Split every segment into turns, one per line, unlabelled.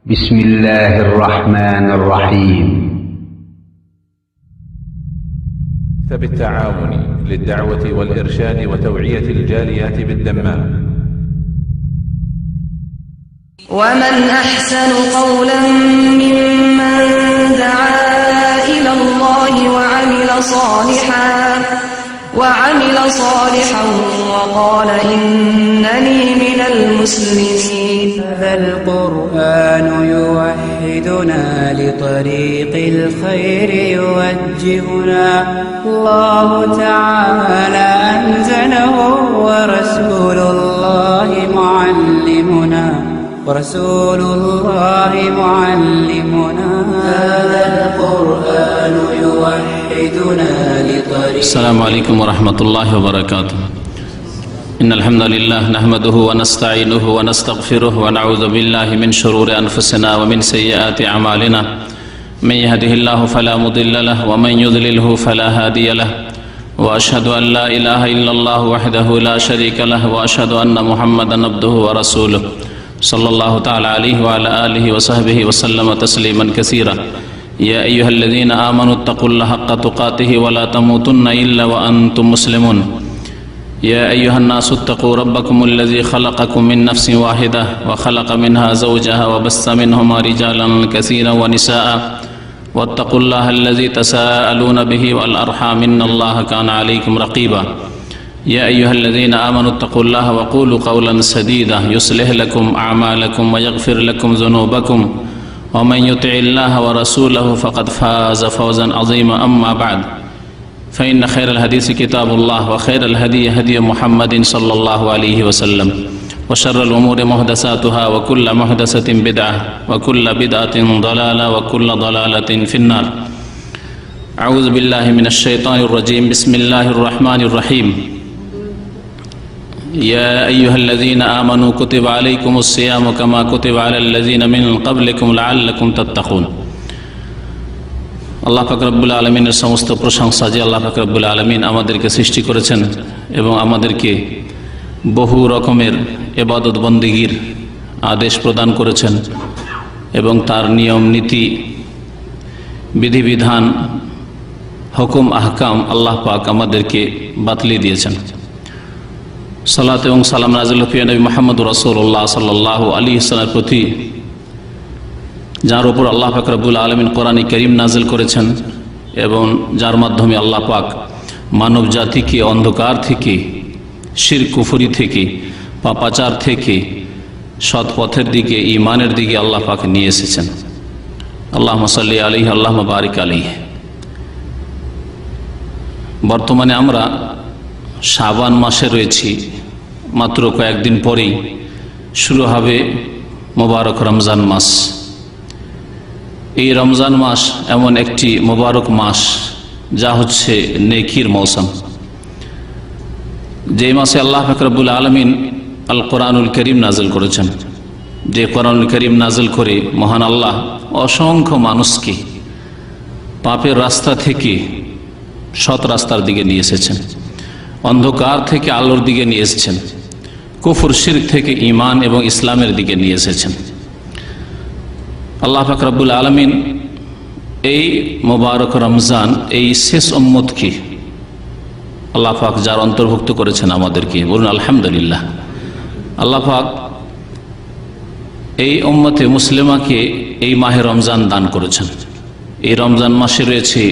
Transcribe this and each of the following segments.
بسم الله الرحمن الرحيم.
بالتعاون للدعوة والإرشاد وتوعية الجاليات بالدمام.
ومن أحسن قولا ممن دعا إلى الله وعمل صالحا وقال إنني من المسلمين.
هذا القرآن يوحدنا لطريق الخير يوجهنا. الله تعالى أنزله ورسول الله معلمنا هذا القرآن يوحدنا لطريق.
السلام عليكم ورحمة الله وبركاته. إن الحمد لله نحمده ونستعينه ونستغفره ونعوذ بالله من شرور أنفسنا ومن سيئات أعمالنا. من يهده الله فلا مضل له ومن يضلله فلا هادي له. وأشهد أن لا إله إلا الله وحده لا شريك له وأشهد أن محمدا عبده ورسوله صلى الله تعالى عليه وعلى آله وصحبه وسلم تسليما كثيرا. يا أيها الذين آمنوا اتقوا الله حق تقاته ولا تموتن إلا وأنتم مسلمون. يا أيها الناس اتقوا ربكم الذي خلقكم من نفس واحدة وخلق منها زوجها وبث منهما رجالا كثيرا ونساء واتقوا الله الذي تساءلون به والأرحام إن الله كان عليكم رقيبا. يا أيها الذين آمنوا اتقوا الله وقولوا قولا سديدا يصلح لكم أعمالكم ويغفر لكم ذنوبكم ومن يطع الله ورسوله فقد فاز فوزا عظيما. أما بعد فإن خير الحديث كتاب الله وخير الهدي هدي محمد صلى الله عليه وسلم وشر الأمور محدثاتها وكل محدثة بدعة وكل بدعة ضلالة وكل ضلالة في النار. أعوذ بالله من الشيطان الرجيم. بسم الله الرحمن الرحيم. يا أيها الذين آمنوا كتب عليكم الصيام كما كتب على الذين من قبلكم لعلكم تتقون. আল্লাহ পাক রব্বুল আলমিনের সমস্ত প্রশংসা যে আল্লাহ পাক রব্বুল আলমিন আমাদেরকে সৃষ্টি করেছেন এবং আমাদেরকে বহু রকমের ইবাদত বন্দেগীর আদেশ প্রদান করেছেন এবং তার নিয়ম নীতি বিধিবিধান হুকুম আহকাম আল্লাহ পাক আমাদেরকে বাতলিয়ে দিয়েছেন। সালাত এবং সালাম নাযিল প্রিয় নবী মুহাম্মদ রাসূলুল্লাহ সাল্লাল্লাহু আলাইহি ওয়াসাল্লামের প্রতি, যার উপর আল্লাহ পাক রব্বুল আলামিন কোরআন কারীম নাযিল করেছেন এবং যার মাধ্যমে আল্লাহ পাক মানব জাতিকে অন্ধকার থেকে, শিরক কুফরি থেকে, পাপাচার থেকে সৎ পথের দিকে, ঈমানের দিকে আল্লাহ পাক নিয়ে এসেছেন। আল্লাহুম্মা সাল্লি আলাইহি আল্লাহুম্মা বারিক আলাইহি। বর্তমানে আমরা শাবান মাসে রয়েছি। মাত্র কয়েকদিন পরেই শুরু হবে মোবারক রমজান মাস। এই রমজান মাস এমন একটি মোবারক মাস যা হচ্ছে নেকির মৌসুম, যে মাসে আল্লাহ পাক রব্বুল আলামিন আল কোরআনুল কারীম নাযিল করেছেন। যে কোরআনুল কারীম নাযিল করে মহান আল্লাহ অসংখ্য মানুষকে পাপের রাস্তা থেকে সৎ রাস্তার দিকে নিয়ে এসেছেন, অন্ধকার থেকে আলোর দিকে নিয়ে এসেছেন, কুফর শিরক থেকে ঈমান এবং ইসলামের দিকে নিয়ে এসেছেন। আল্লাহ পাক রব্বুল আলামিন এই মোবারক রমজান, এই শেষ উম্মতকে আল্লাহ পাক যার অন্তর্ভুক্ত করেছেন আমাদেরকে, বলুন আলহামদুলিল্লাহ। আল্লাহ পাক এই উম্মতে মুসলিমাকে এই মাহে রমজান দান করেছেন। এই রমজান মাসে রয়েছে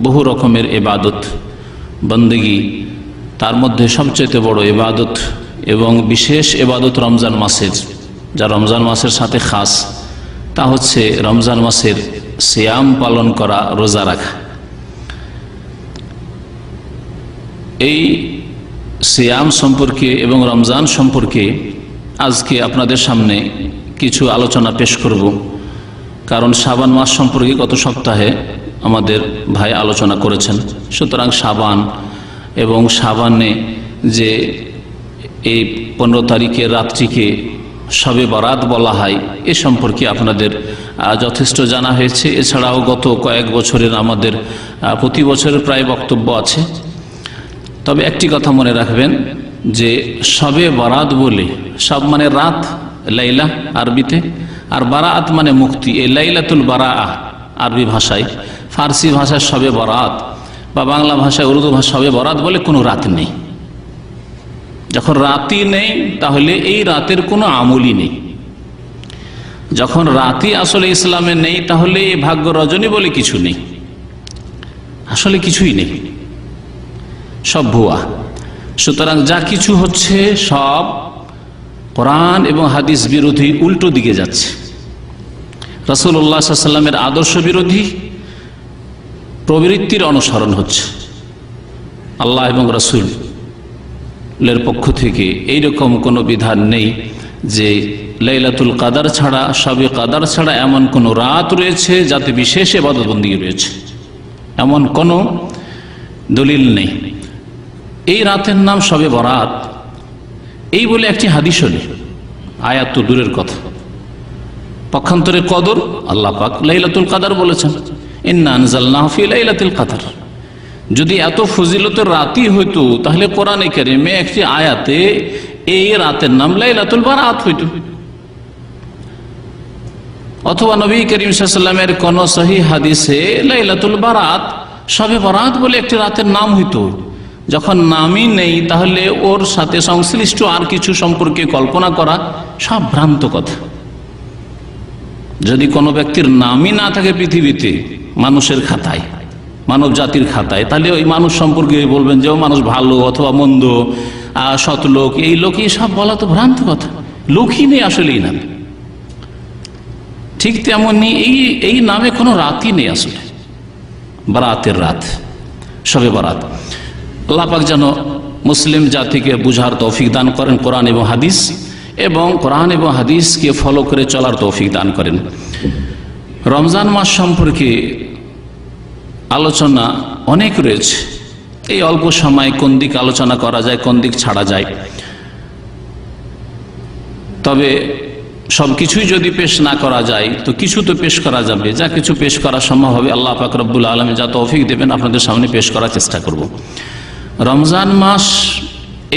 বহু রকমের ইবাদত বন্দেগী, তার মধ্যে সবচেয়ে বড় ইবাদত এবং বিশেষ ইবাদত রমজান মাসের, যা রমজান মাসের সাথে খাস, তা হচ্ছে রমজান মাসের সিয়াম পালন করা, রোজা রাখা। এই সিয়াম সম্পর্কে এবং রমজান সম্পর্কে আজকে আপনাদের সামনে কিছু আলোচনা পেশ করব, কারণ শাবান মাস সম্পর্কে গত সপ্তাহে আমাদের ভাই আলোচনা করেছেন। সুতরাং শাবান এবং শাবানে যে এই 15 তারিখের রাত্রিকে শবে বরাত বলা হয়, এ সম্পর্কে আপনাদের যথেষ্ট জানা হয়েছে। এছাড়াও গত কয়েক বছরের আমাদের প্রতি বছরের প্রায় বক্তব্য আছে। তবে একটি কথা মনে রাখবেন যে শবে বরাত বলে, সব মানে রাত, লাইলা আরবিতে, আর বারাআত মানে মুক্তি। এই লাইলাতুল বারাআহ আরবি ভাষায়, ফার্সি ভাষায় শবে বরাত, বা বাংলা ভাষায় উর্দু ভাষা শবে বরাত বলে কোনো রাত নেই। যখন রাতই নেই তাহলে এই রাতের কোনো আমলই নেই। যখন রাতই আসলে ইসলামে নেই তাহলে এই ভাগ্য রজনী বলে কিছু নেই, আসলে কিছুই নেই, সব ভুয়া। সুতরাং যা কিছু হচ্ছে সব কোরআন এবং হাদিস বিরোধী, উল্টো দিকে যাচ্ছে। রাসূলুল্লাহ সাল্লাল্লাহু আলাইহি ওয়াসাল্লামের আদর্শ বিরোধী প্রবৃত্তির অনুসরণ হচ্ছে। আল্লাহ এবং রাসূলের পক্ষ থেকে এইরকম কোনো বিধান নেই যে লাইলাতুল কাদার ছাড়া, শবে কাদার ছাড়া এমন কোনো রাত রয়েছে যাতে বিশেষ ইবাদতবন্দি রয়েছে, এমন কোনো দলিল নেই। এই রাতের নাম শবে বরাত, এই বলে একটি হাদিসও নেই, আয়াত তো দূরের কথা। পক্ষান্তরে কদর, আল্লাহ পাক লাইলাতুল কাদার বলেছেন, ইন্না আনজালনাহু ফি লাইলাতুল কাদর। যদি এত ফজিলতের রাতই হইতো তাহলে কোরআনে কারিমে একটি আয়াতে এই রাতের নাম লাইলাতুল বারাত হইত, অথবা নবী করিম সাল্লাল্লাহু আলাইহি ওয়াসাল্লামের কোন সহিহ হাদিসে লাইলাতুল বারাত, শবে বরাত বলে একটি রাতের নাম হইতো। যখন নামই নেই তাহলে ওর সাথে সংশ্লিষ্ট আর কিছু সম্পর্কে কল্পনা করা সব ভ্রান্ত কথা। যদি কোনো ব্যক্তির নামই না থাকে পৃথিবীতে মানুষের খাতায়, মানব জাতির খাতায়, তাহলে ওই মানুষ সম্পর্কে বলবেন যে ও মানুষ ভালো অথবা মন্দ, সৎ লোক, এই লোক, এই সব বলা তো ভ্রান্ত কথা। লোকই নেই আসলেই নামে। ঠিক তেমনি এই নামে কোনো রাতই নেই আসলে, বারাতের রাত, শবে বরাত। আল্লাহ পাক যেন মুসলিম জাতিকে বুঝার তৌফিক দান করেন কোরআন এবং হাদিস, এবং কোরআন এবং হাদিসকে ফলো করে চলার তৌফিক দান করেন। রমজান মাস সম্পর্কে আলোচনা অনেক রয়েছে। এই অল্প সময় কোন দিক আলোচনা করা যায়, কোন দিক ছাড়া যায়। তবে সবকিছুই যদি পেশ না করা যায় তো কিছু তো পেশ করা যাবে। যা কিছু পেশ করা সম্ভব হবে আল্লাহ পাক রব্বুল আলামিন যা তৌফিক দেবেন আপনাদের সামনে পেশ করার চেষ্টা করব। রমজান মাস,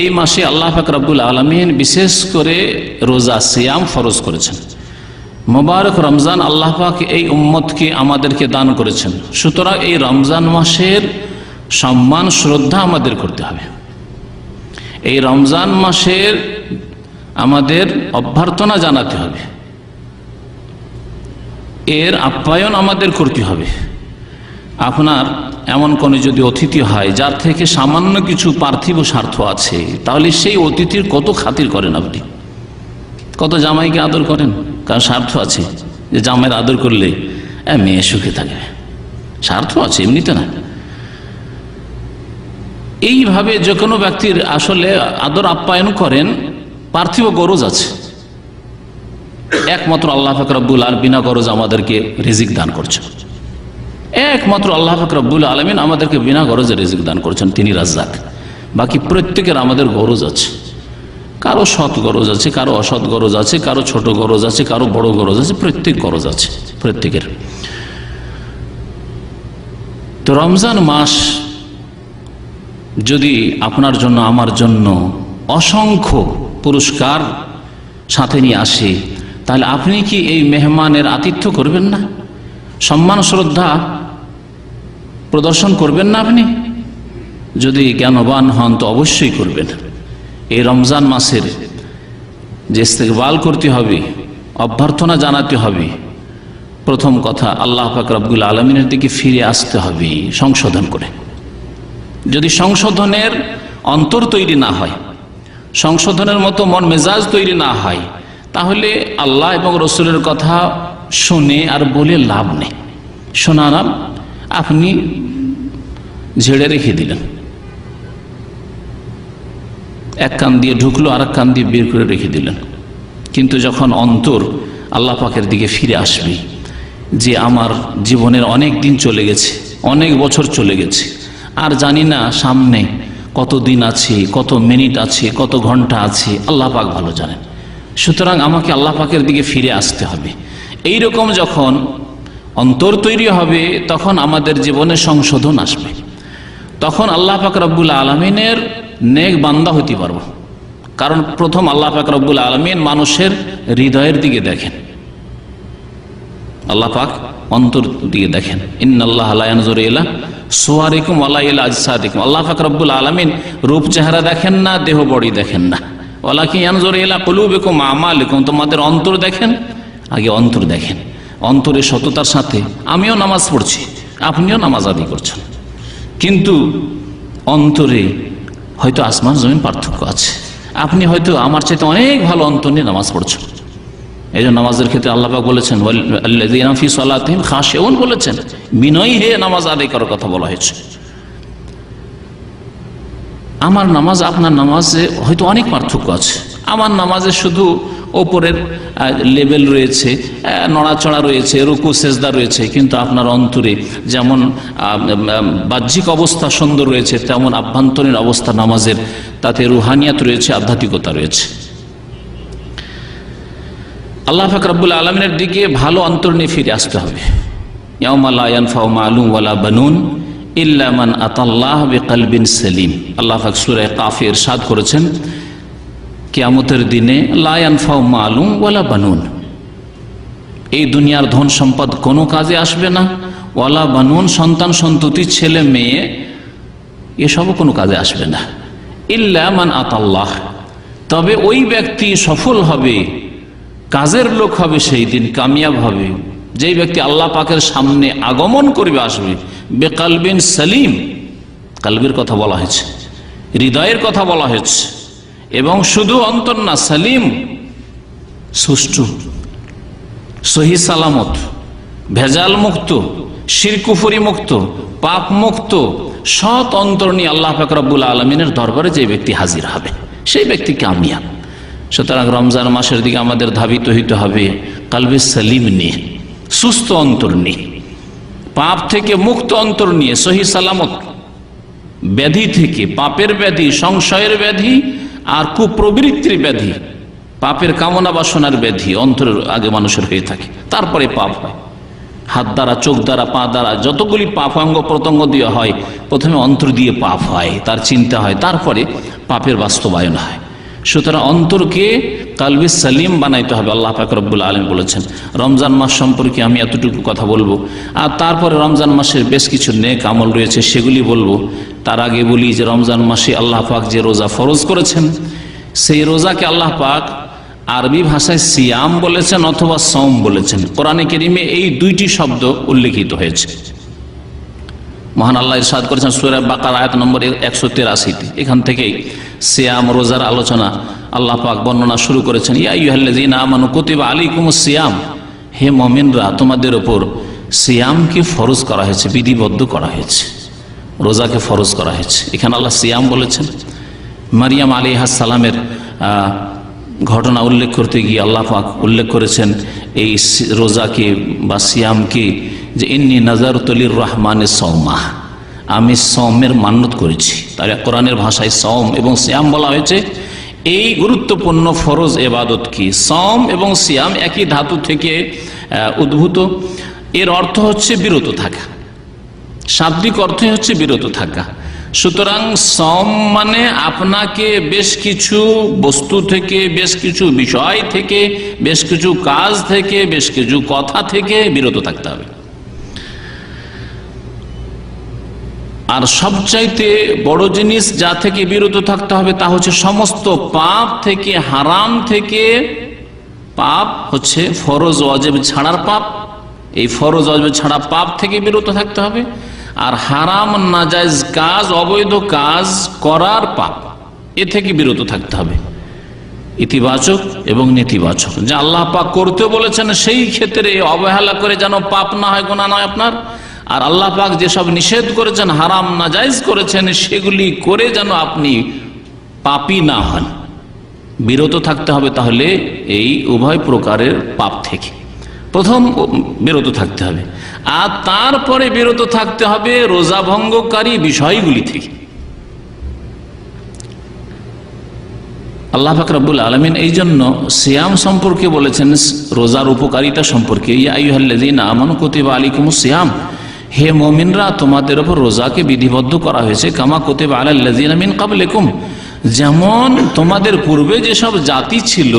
এই মাসে আল্লাহ পাক রব্বুল আলামিন বিশেষ করে রোজা, সিয়াম ফরজ করেছেন। মোবারক রমজান আল্লাহ পাক এই উম্মতকে আমাদেরকে দান করেছেন। সুতরাং এই রমজান মাসের সম্মান শ্রদ্ধা আমাদের করতে হবে। এই রমজান মাসের আমাদের অভ্যর্থনা জানাতে হবে, এর আপ্যায়ন আমাদের করতে হবে। আপনার এমন কোন যদি অতিথি হয় যার থেকে সামান্য কিছু পার্থিব স্বার্থ আছে, তাহলে সেই অতিথির কত খাতির করেন আপনি, কত জামাইকে আদর করেন, কারণ স্বার্থ আছে যে জামাইয়ের আদর করলে মেয়ে সুখে থাকবে, স্বার্থ আছে, এমনিতে না। এইভাবে যে কোনো ব্যক্তির আসলে আদর আপ্যায়ন করেন, পার্থিব গরজ আছে। একমাত্র আল্লাহ পাক রব্বুল আলামিন বিনা গরজ আমাদেরকে রিজিক দান করছেন। একমাত্র আল্লাহ পাক রব্বুল আলামিন আমাদেরকে বিনা গরজে রিজিক দান করছেন, তিনি রাজ্জাক। বাকি প্রত্যেকের আমাদের গরজ আছে, কারো সৎ গরজ আছে, কারো অসৎ গরজ আছে, কারো ছোট গরজ আছে, কারো বড় গরজ আছে, প্রত্যেক গরজ আছে প্রত্যেকের। তো রমজান মাস যদি আপনার জন্য আমার জন্য অসংখ্য পুরস্কার সাথে নিয়ে আসে, তাহলে আপনি কি এই মেহমানের আতিথ্য করবেন না? সম্মান শ্রদ্ধা প্রদর্শন করবেন না? আপনি যদি জ্ঞানবান হন তো অবশ্যই করবেন। এই রমজান মাসের যে ইস্তেকবাল করতে হবে, অভ্যর্থনা জানাতে হবে, প্রথম কথা আল্লাহ পাক রব্বুল আলামিনের দিকে ফিরে আসতে হবে সংশোধন করে। যদি সংশোধনের অন্তর তৈরি না হয়, সংশোধনের মতো মন মেজাজ তৈরি না হয়, তাহলে আল্লাহ এবং রসুলের কথা শুনে আর বলে লাভ নেই। শোনালাম, আপনি ঝেড়ে রেখে দিলেন, এক কান দিয়ে ঢুকলো আর এক কান দিয়ে বের করে রেখে দিলেন। কিন্তু যখন অন্তর আল্লাহ পাকের দিকে ফিরে আসবে, যে আমার জীবনের অনেক দিন চলে গেছে, অনেক বছর চলে গেছে, আর জানি না সামনে কত দিন আছে, কত মিনিট আছে, কত ঘন্টা আছে, আল্লাহ পাক ভালো জানেন। সুতরাং আমাকে আল্লাহ পাকের দিকে ফিরে আসতে হবে। এইরকম যখন অন্তর তৈরি হবে, তখন আমাদের জীবনে সংশোধন আসবে, তখন আল্লাহ পাক রব্বুল আলামিনের নেক বান্দা হতে পারবো। কারণ প্রথম আল্লাহ পাক রব্বুল আলামিন মানুষের হৃদয়ের দিকে দেখেন, আল্লাহ পাক অন্তর দিয়ে দেখেন। ইন্নাল্লাহা লা ইয়ানজুরু ইলা সুওয়ারিকুম ওয়ালা ইলা আজসাদিকুম। আল্লাহ পাক রব্বুল আলামিন রূপ চেহারা দেখেন না, দেহ বডি দেখেন না। ওয়ালাকিন ইয়ানজুরু ইলা কুলুবিকুম আমালিকুম, তোমাদের অন্তর দেখেন। আগে অন্তর দেখেন, অন্তরের সততার সাথে আমিও নামাজ পড়ছি, আপনিও নামাজ আদায় করছেন, কিন্তু অন্তরে হয়তো আসমান জমিন পার্থক্য আছে। আপনি হয়তো আমার চাইতে অনেক ভালো অন্তর নিয়ে নামাজ পড়ছেন। এই জন্য নামাজের ক্ষেত্রে আল্লাহ পাক বলেছেন ওয়াল্লাযীনা ফি সালাতিহিম খাশিউন, বলেছেন বিনয়ী হয়ে নামাজ আদায় করার কথা বলা হয়েছে। আমার নামাজ আপনার নামাজে হয়তো অনেক পার্থক্য আছে। আমার নামাজে শুধু ওপরের লেভেল রয়েছে, নড়াচড়া রয়েছে, রুকু সেজদা রয়েছে, কিন্তু আপনার অন্তরে যেমন বাহ্যিক অবস্থা সুন্দর রয়েছে, তেমন আভ্যন্তরীণ অবস্থা নামাজের, তাতে রুহানিয়াত রয়েছে, আধ্যাত্মিকতা রয়েছে। আল্লাহ পাক রব্বুল আলামিনের দিকে ভালো অন্তর নিয়ে ফিরে আসতে হবে। ইয়াউমা লা ইয়ানফাউ মালুন ওয়ালা বানুন ইল্লা মান আতাল্লাহ বিকলবিন সালিম। আল্লাহ পাক সূরা কাফে ইরশাদ করেছেন, কিয়ামতের দিনে লা ইয়ানফাউ মালুন ওয়ালা বানুন, এই দুনিয়ার ধন সম্পদ কোনো কাজে আসবে না, ওয়ালা বানুন সন্তান সন্ততি ছেলে মেয়ে এসবও কোনো কাজে আসবে না, ইল্লা মান আতাল্লাহ, তবে ওই ব্যক্তি সফল হবে, কাজের লোক হবে, সেই দিন কামিয়াব হবে যেই ব্যক্তি আল্লাহ পাকের সামনে আগমন করবে, আসবে বেকালবিন সালিম, কালবের কথা বলা হয়েছে, হৃদয়ের কথা বলা হয়েছে, এবং শুধু অন্তর না, সালিম সুষ্ঠু, সহি সালামত, ভেজাল মুক্ত, শিরকুফরি মুক্ত, পাপ মুক্ত, সৎ অন্তর নিয়ে আল্লাহ পাক রব্বুল আলামিনের দরবারে যে ব্যক্তি হাজির হবে সেই ব্যক্তি কামিয়াব। সুতরাং রমজান মাসের দিকে আমাদের ধাবিত হইতে হবে কালবে সালিম নিয়ে, সুস্থ অন্তর নিয়ে, পাপ থেকে মুক্ত অন্তর নিয়ে, সহি সালামত, ব্যাধি থেকে, পাপের ব্যাধি, সংশয়ের ব্যাধি আর কুপ্রবৃত্তির ব্যাধি, পাপের কামনা বাসনার ব্যাধি অন্তরের আগে মানুষের হয়ে থাকে, তারপরে পাপ হয়। হাত দ্বারা, চোখ দ্বারা, পা দ্বারা যতগুলি পাপ অঙ্গ প্রত্যঙ্গ দিয়ে হয়, প্রথমে অন্তর দিয়ে পাপ হয়, তার চিন্তা হয়, তারপরে পাপের বাস্তবায়ন হয়। সুতরাং অন্তরকে কালবে সালিম বানাইতে হবে। আল্লাহ পাক রব্বুল আলামিন বলেছেন। রমজান মাস সম্পর্কে আমি এতটুকু কথা বলবো, আর তারপরে রমজান মাসের বেশ কিছু নেক আমল রয়েছে সেগুলি বলবো। তার আগে বলি যে রমজান মাসে আল্লাহ পাক যে রোজা ফরজ করেছেন, সেই রোজাকে আল্লাহ পাক আরবি ভাষায় সিয়াম বলেছেন অথবা সওম বলেছেন। কোরআনে কারীমে এই দুইটি শব্দ উল্লেখিত হয়েছে। মহান আল্লাহ ইরশাদ করেছেন সূরা বাকারা আয়াত নম্বর 183-তে, এখান থেকেই সিয়াম রোজার আলোচনা আল্লাহ পাক বর্ণনা শুরু করেছেন। ইয়া আইয়ুহাল্লাযীনা আমানু কুতিবা আলাইকুমুস সিয়াম, হে মুমিনরা তোমাদের উপর সিয়ামকে ফরজ করা হয়েছে, বিধিবদ্ধ করা হয়েছে, রোজাকে ফরজ করা হয়েছে। এখানে আল্লাহ সিয়াম বলেছেন। মারিয়াম আলাইহিস সালামের ঘটনা উল্লেখ করতে গিয়ে আল্লাহ পাক উল্লেখ করেছেন এই রোজাকে বা সিয়ামকে, যে ইন্নী নাযারতু লির-রহমানি সাওমা, আমি সওমের মান্যত করেছি। তাই কোরআনের ভাষায় সওম এবং সিয়াম বলা হয়েছে এই গুরুত্বপূর্ণ ফরজ ইবাদত কি। সওম এবং সিয়াম একই ধাতু থেকে উদ্ভূত। এর অর্থ হচ্ছে বিরত থাকা, শাব্দিক অর্থই হচ্ছে বিরত থাকা। সুতরাং সওম মানে আপনাকে বেশ কিছু বস্তু থেকে, বেশ কিছু বিষয় থেকে, বেশ কিছু কাজ থেকে, বেশ কিছু কথা থেকে বিরত থাকতে হবে। আর সবচাইতে বড় জিনিস যা থেকে বিরত থাকতে হবে তা হচ্ছে সমস্ত পাপ থেকে, হারাম থেকে। পাপ হচ্ছে ফরজ ওয়াজিব ছাড়ার পাপ, এই ফরজ ওয়াজিব ছাড়া পাপ থেকে বিরত থাকতে হবে। আর হারাম নাজায়েজ কাজ, অবৈধ কাজ করার পাপ, এ থেকে বিরত থাকতে হবে। ইতিবাচক এবং নেতিবাচক যা আল্লাহ পাক করতে বলেছেন সেই ক্ষেত্রে অবহেলা করে যেন পাপ না হয়, গুনাহ নয় আপনার। আর আল্লাহ পাক যেসব নিষেধ করেছেন, হারাম নাজায়েজ করেছেন, সেগুলি করে যেন আপনি পাপী না হন, বিরত থাকতে হবে। তাহলে এই উভয় প্রকারের পাপ থেকে প্রথম বিরত থাকতে হবে, আর তারপরে বিরত থাকতে হবে রোজা ভঙ্গকারী বিষয়গুলি থেকে। আল্লাহ পাক রব্বুল আলামিন এই জন্য সিয়াম সম্পর্কে বলেছেন, রোজার উপকারিতা সম্পর্কে, ইয়া আইয়ুহাল্লাযীনা আমানু কুতিবা আলাইকুমুস সিয়াম, হে মুমিনরা তোমাদের উপর রোজাকে বিধিবদ্ধ করা হয়েছে, কামা কুতিবা আলাল্লাযীনা মিন ক্বাবলিকুম, যেমন তোমাদের পূর্বে যেসব জাতি ছিল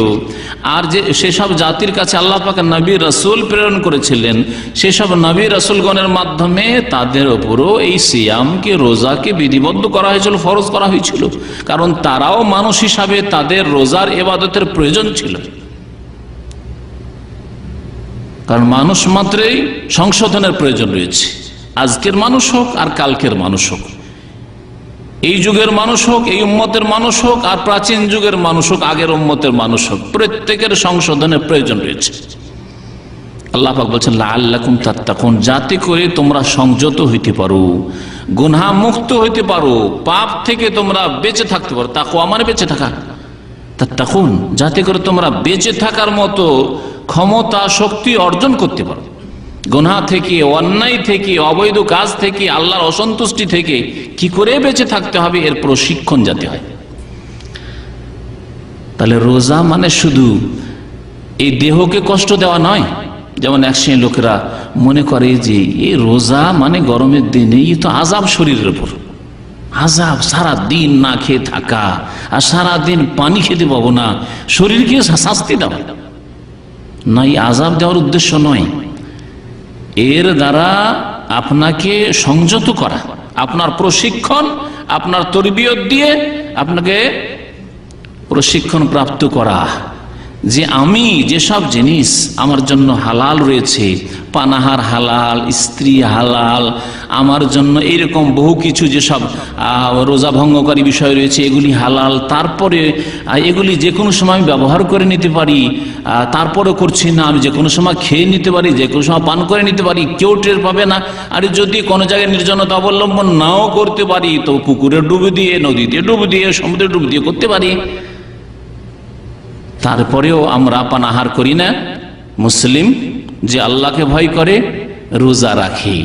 আর যে সেসব জাতির কাছে আল্লাহ পাক নবী রাসূল প্রেরণ করেছিলেন, সেসব নবী রাসূলগণের মাধ্যমে তাদের উপরও এই সিয়ামকে, রোজাকে বিধিবদ্ধ করা হয়েছিল, ফরজ করা হয়েছিল। কারণ তারাও মানুষ হিসাবে তাদের রোজার ইবাদতের প্রয়োজন ছিল। কারণ মানুষ মাত্রই সংশোধনের প্রয়োজন রয়েছে, আজকের মানুষ হোক আর কালকের মানুষ হোক, এই যুগের মানুষ হোক, এই উম্মতের মানুষ হোক আর প্রাচীন যুগের মানুষ হোক, আগের উম্মতের মানুষ হোক, প্রত্যেকের সংশোধনের প্রয়োজন রয়েছে। আল্লাহ পাক বলছেন লাআল্লাকুম তাত্তাকুন, যাতে করে তোমরা সংযত হইতে পারো, গুনাহ মুক্ত হইতে পারো, পাপ থেকে তোমরা বেঁচে থাকতে পারো। তাকওয়া মানে বেঁচে থাকা, তাত্তাকুন যাতে করে তোমরা বেঁচে থাকার মতো ক্ষমতা, শক্তি অর্জন করতে পারো। গুনাহ থেকে, অন্যায় থেকে, অবৈধ কাজ থেকে, আল্লাহর অসন্তুষ্টি থেকে কি করে বেঁচে থাকতে হবে এর প্রশিক্ষণ যাতে হয়। তাহলে রোজা মানে শুধু এই দেহকে কষ্ট দেওয়া নয়। যেমন এক শ্রেণীর লোকেরা মনে করে যে এই রোজা মানে গরমের দিনে তো আযাব শরীরের উপর, আযাব, সারা দিন না খেয়ে থাকা আর সারা দিন পানি খেতে পাবো না, শরীরকে শাস্তি দেওয়া না, এই আযাব দেওয়ার উদ্দেশ্য নয়। এর দ্বারা আপনাকে সংযত করা, আপনার প্রশিক্ষণ, আপনার তরবিয়ত দিয়ে আপনাকে প্রশিক্ষণ প্রাপ্ত করা যে আমি যেসব জিনিস আমার জন্য হালাল রয়েছে, পানাহার হালাল, স্ত্রী হালাল, আমার জন্য এরকম বহু কিছু যেসব রোজা ভঙ্গকারী বিষয় রয়েছে এগুলি হালাল, তারপরে এগুলি যে কোনো সময় ব্যবহার করে নিতে পারি, তারপরে করছি না, আমি যে কোনো সময় খেয়ে নিতে পারি, যে কোনো সময় পান করে নিতে পারি, কেউ টের পাবে না। আর যদি কোনো জায়গায় নির্জনতা অবলম্বন নাও করতে পারি তো পুকুরে ডুবে দিয়ে, নদীতে ডুবে দিয়ে, সমুদ্রে ডুবে দিয়ে করতে পারি, তারপরেও আমরা পানাহার করি না। মুসলিম যে আল্লাহকে ভয় করে রোজা রাখি,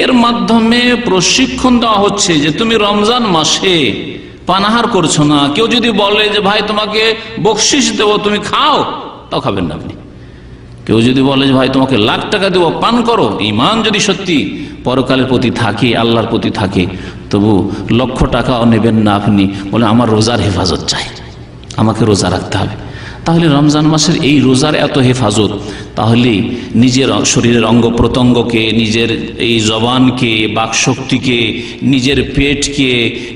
এর মাধ্যমে প্রশিক্ষণ দেওয়া হচ্ছে যে তুমি রমজান মাসে পানাহার করছো না। কেউ যদি বলে যে ভাই তোমাকে বকশিস দেবো, তুমি খাও, তাও খাবেন না আপনি। কেউ যদি বলে যে ভাই তোমাকে লাখ টাকা দেবো, পান করো, ঈমান যদি সত্যি পরকালের প্রতি থাকে, আল্লাহর প্রতি থাকে, তবু লক্ষ টাকাও নেবেন না আপনি, বলে আমার রোজার হেফাজত চাই, আমাকে রোজা রাখতে হবে। তাহলে রমজান মাসের এই রোজার এত হেফাজত, তাহলে নিজের শরীরের অঙ্গ প্রত্যঙ্গকে, নিজের এই জবানকে, বাকশক্তিকে, নিজের পেটকে,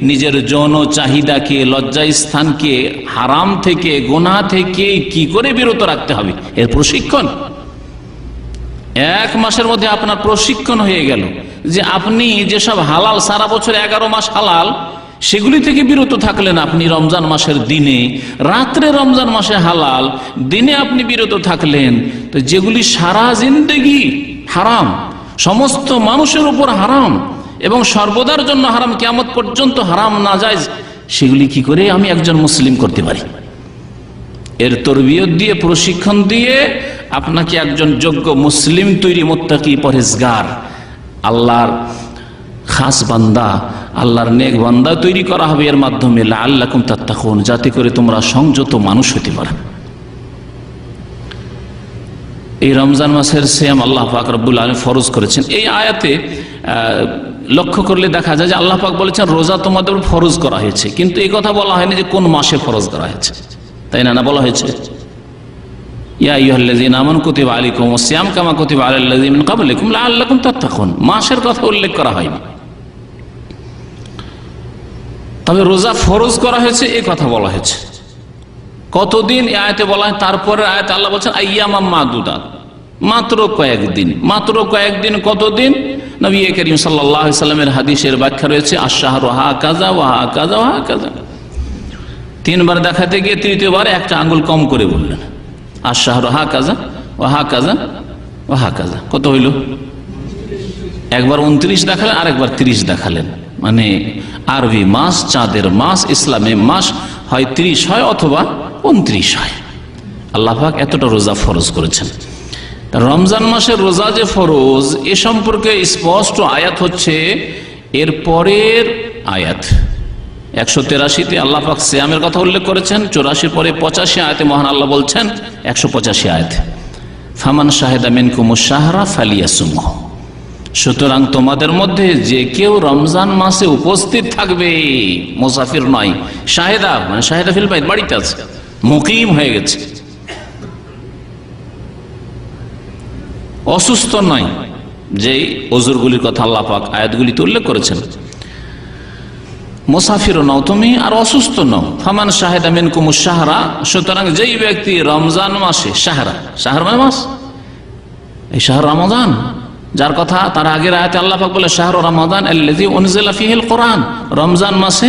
নিজের যৌন চাহিদাকে, লজ্জাস্থানকে হারাম থেকে, গুনাহ থেকে কি করে বিরত রাখতে হবে এর প্রশিক্ষণ। এক মাসের মধ্যে আপনার প্রশিক্ষণ হয়ে গেল যে আপনি যেসব হালাল, সারা বছর 11 মাস হালাল, সেগুলি থেকে বিরত থাকলেন আপনি রমজান মাসের দিনে, রাত্রে রমজান মাসে হালাল, দিনে আপনি বিরত থাকলেন। তো যেগুলি সারা জিন্দেগি হারাম, সমস্ত মানুষের উপর হারাম এবং সর্বদার জন্য হারাম, কিয়ামত পর্যন্ত হারাম নাজায়েজ, সেগুলি কি করে আমি একজন মুসলিম করতে পারি? এর তরবিয়ত দিয়ে, প্রশিক্ষণ দিয়ে আপনাকে একজন যোগ্য মুসলিম তৈরি, মুত্তাকি, পরহেজগার, আল্লাহর খাস বান্দা, আল্লাহর নেক বান্দা তৈরি করা হবে এর মাধ্যমে। লাআল্লাকুম তাত্তাকুন, যাতে করে তোমরা সংযত মানুষ হতে পারো। এই রমজান মাসের সিয়াম আল্লাহ পাক রব্বুল আলামিন ফরজ করেছেন। এই আয়াতে লক্ষ্য করলে দেখা যায় যে আল্লাহ পাক বলেছেন রোজা তোমাদের ফরজ করা হয়েছে, কিন্তু এই কথা বলা হয়নি যে কোন মাসে ফরজ করা হয়েছে, তাই না? বলা হয়েছে ইয়া আইয়ুহাল্লাযীনা আমানু কুতিবা আলাইকুমুস সিয়াম কামা কুতিবা আলাল লাযীনা মিন ক্বাবলিকুম লাআল্লাকুম তাত্তাকুন। মাসের কথা উল্লেখ করা হয়নি, তবে রোজা ফরজ করা হয়েছে এই কথা বলা হয়েছে। কতদিন এই আয়াতে বলা হয়? তারপরে আয়াতে আল্লাহ বলছেন আইয়ামাম মাদুদাত, মাত্র কয়েকদিন। মাত্র কয়েকদিন কতদিন? নবী করিম সাল্লাল্লাহু আলাইহি সাল্লামের হাদিসের ব্যাখ্যা রয়েছে আশ-শাহরু হাকাযা ওয়া হাকাযা ওয়া হাকাযা। তিনবার দেখাতে গিয়ে তৃতীয়বার একটা আঙ্গুল কম করে বললেন আশ-শাহরু হাকাযা ওয়া হাকাযা ওয়া হাকাযা। কত হইল? একবার 29 দেখালেন, আরেকবার 30 দেখালেন। মানে আরবি মাস, চাঁদের মাস, ইসলামে মাস হয় 30 হয় অথবা 29 হয়। আল্লাহ পাক এতটা রোজা ফরজ করেছেন। রমজান মাসের রোজা যে ফরজ এ সম্পর্কে স্পষ্ট আয়াত হচ্ছে এর পরের আয়াত 183-তে আল্লাহ পাক সিয়ামের কথা উল্লেখ করেছেন। 84 পরে 85 আয়াতে মহান আল্লাহ বলছেন 185 আয়াত ফামান শাহিদা মিনকুমুশ শাহরা ফালিয়াসুমহু, সুতরাং তোমাদের মধ্যে যে কেউ রমজান মাসে উপস্থিত থাকবে, মুসাফির নয়, শাহেদা মানে শাহেদা ফিল বাইত, বাড়িতে আছে, মুকিম হয়ে গেছে, অসুস্থ নয়, যেই ওজুরগুলির কথা আল্লাহ পাক আয়াতগুলিতে উল্লেখ করেছেন। মুসাফিরও নও তুমি আর অসুস্থ নও। ফামান শাহেদা মিনকুমুশ শাহরা, সুতরাং যেই ব্যক্তি রমজান মাসে, শাহরা শাহর মানে মাস, এই শাহর রমাদান যার কথা তার আগের আয়াতে আল্লাহ পাক বলে শাহর রমাদান আল্লাযী উনজিলা ফীহিল কোরআন, রমজান মাসে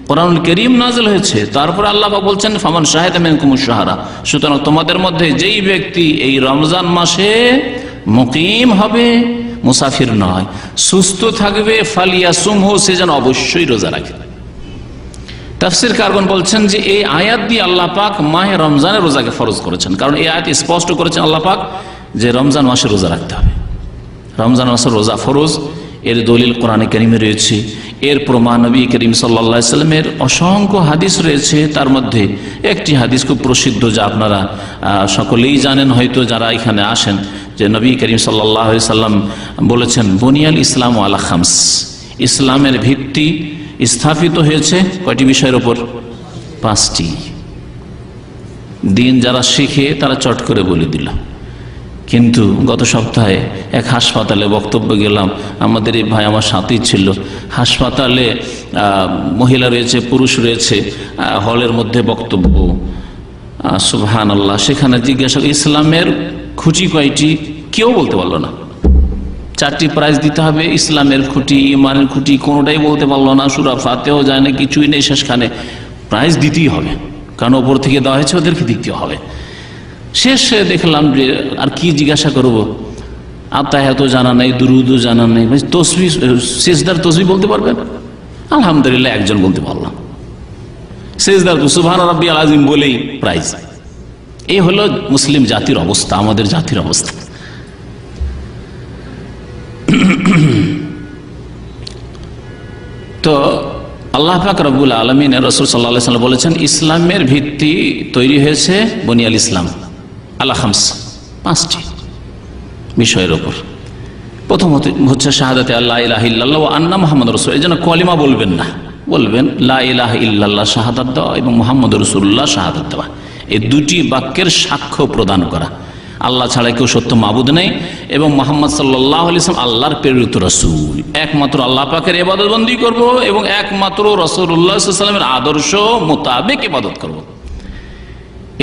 কোরআনুল কারীম নাযিল হয়েছে। তারপরে আল্লাহ পাক বলছেন ফামান শাহেদা মিনকুমুশ শাহরা, সুতরাং তোমাদের মধ্যে যেই ব্যক্তি এই রমজান মাসে মুকিম হবে, মুসাফির নয়, সুস্থ থাকবে, ফালিয়াসুমহু, সে যেন অবশ্যই রোজা রাখে। তাফসীর কারগণ বলছেন যে এই আয়াত দিয়ে আল্লাহ পাক মাহে রমজানের রোজাকে ফরজ করেছেন, কারণ এই আয়াত স্পষ্ট করেছেন আল্লাহ পাক যে রমজান মাসে রোজা রাখতে হবে, রমজান মাসের রোজা ফরজ। এর দলিল কোরআনে কারিমে রয়েছে, এর প্রমাণ নবী করিম সাল্লাল্লাহু আলাইহি সাল্লামের অসংখ্য হাদিস রয়েছে। তার মধ্যে একটি হাদিস খুব প্রসিদ্ধ, যা আপনারা সকলেই জানেন হয়তো যারা এখানে আসেন, যে নবী করিম সাল্লাল্লাহু আলাইহি সাল্লাম বলেছেন বুনিয়াল ইসলাম আলা খামস, ইসলামের ভিত্তি স্থাপিত হয়েছে কয়টি বিষয়ের উপর? 5টি। দিন যারা শিখে তারা চট করে বলে দিল, কিন্তু গত সপ্তাহে এক হাসপাতালে বক্তব্য গেলাম, আমাদের এই ভাই আমার সাথেই ছিল, হাসপাতালে মহিলা রয়েছে, পুরুষ রয়েছে, হলের মধ্যে বক্তব্য, সুবহানাল্লাহ। সেখানে জিজ্ঞাসা ইসলামের খুঁটি কয়টি, কেউ বলতে পারলো না। 4টি প্রাইজ দিতে হবে, ইসলামের খুঁটি, ইমানের খুঁটি, কোনোটাই বলতে পারলো না, সূরা ফাতিহাও যায় না, কিছুই নেই, শেষখানে প্রাইজ দিতেই হবে, কারণ ওপর থেকে দেওয়া হয়েছে, ওদেরকে দিতে হবে। শেষে দেখলাম যে আর কি জিজ্ঞাসা করবো, আত্মায়াতও জানা নেই, দুরুদও জানা নেই, তসবিহ, সিজদার তসবিহ বলতে পারবেন? আলহামদুলিল্লাহ একজন বলতে পারলাম, সিজদার সুবহান রাব্বিয়াল আযীম বলেই প্রাইজ। এই হলো মুসলিম জাতির অবস্থা, আমাদের জাতির অবস্থা। তো আল্লাহ পাক রব্বুল আলামিন রাসূল সাল্লাল্লাহু আলাইহি ওয়াসাল্লাম বলেছেন ইসলামের ভিত্তি তৈরি হয়েছে বুনিয়াল ইসলাম আলা খামস, 5টি বিষয়ের উপর। প্রথম হচ্ছে শাহাদাতে লা ইলাহা ইল্লাল্লাহ ওয়া আন্না মুহাম্মাদুর রাসূল, এই জন্য কলিমা বলবেন না, বলবেন লা ইলাহা ইল্লাল্লাহ শাহাদাত দেওয়া এবং মুহাম্মাদুর রাসূলুল্লাহ শাহাদাত দেওয়া, এই 2টি বাক্যের সাক্ষ্য প্রদান করা আল্লাহ ছাড়া কেউ সত্য মাবুদ নেই এবং মুহাম্মদ সাল্লাল্লাহু আলাইহি ওয়াসাল্লাম আল্লাহর প্রেরিত রাসূল, একমাত্র আল্লাহ পাকের ইবাদত বন্দী করব এবং একমাত্র রাসূলুল্লাহ সাল্লাল্লাহু আলাইহি ওয়াসাল্লামের আদর্শ মোতাবেক ইবাদত করব।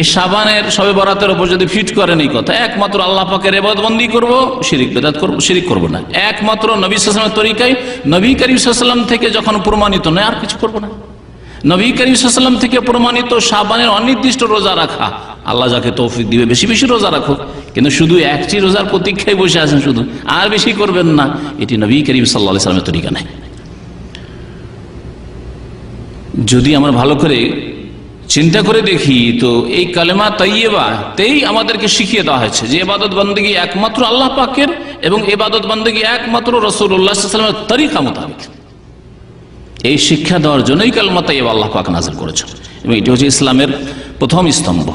এই শাবানের শবে বরাতের উপর যদি ফিট করেন এই কথা, একমাত্র আল্লাহ পাকের ইবাদত বন্দী করব, শিরক বিদআত করব, শিরক করব না, একমাত্র নবী সাল্লাল্লাহু আলাইহি ওয়াসাল্লামের তরিকায়, নবী করিম সাল্লাল্লাহু আলাইহি ওয়াসাল্লাম থেকে যখন প্রমাণিত নয় আর কিছু করব না। নবী করিম সাল্লাল্লাহু আলাইহি ওয়াসাল্লাম থেকে প্রমাণিত শাবানের অনির্দিষ্ট রোজা রাখা, আল্লাহ যাকে তৌফিক দিবে বেশি বেশি রোজা রাখো, কিন্তু শুধু একটি রোজার প্রতীক্ষায় বসে আছেন শুধু, আর বেশি করবেন না, এটি নবী করিম সাল্লাল্লাহু আলাইহি ওয়াসাল্লামের তরিকা নাই। যদি আমরা ভালো করে চিন্তা করে দেখি তো এই কালেমা তাইয়্যিবাতেই আমাদেরকে শিখিয়ে দেওয়া হয়েছে যে ইবাদত বন্দেগী একমাত্র আল্লাহ পাকের এবং ইবাদত বন্দেগী একমাত্র রাসূলুল্লাহ সাল্লাল্লাহু আলাইহি ওয়াসাল্লামের তরিকা মোতাবেক। এই শিক্ষা দেওয়ার জন্যই কালেমা তাইয়্যিবা আল্লাহ পাক নাযিল করেছেন এবং এটি হচ্ছে ইসলামের প্রথম স্তম্ভ।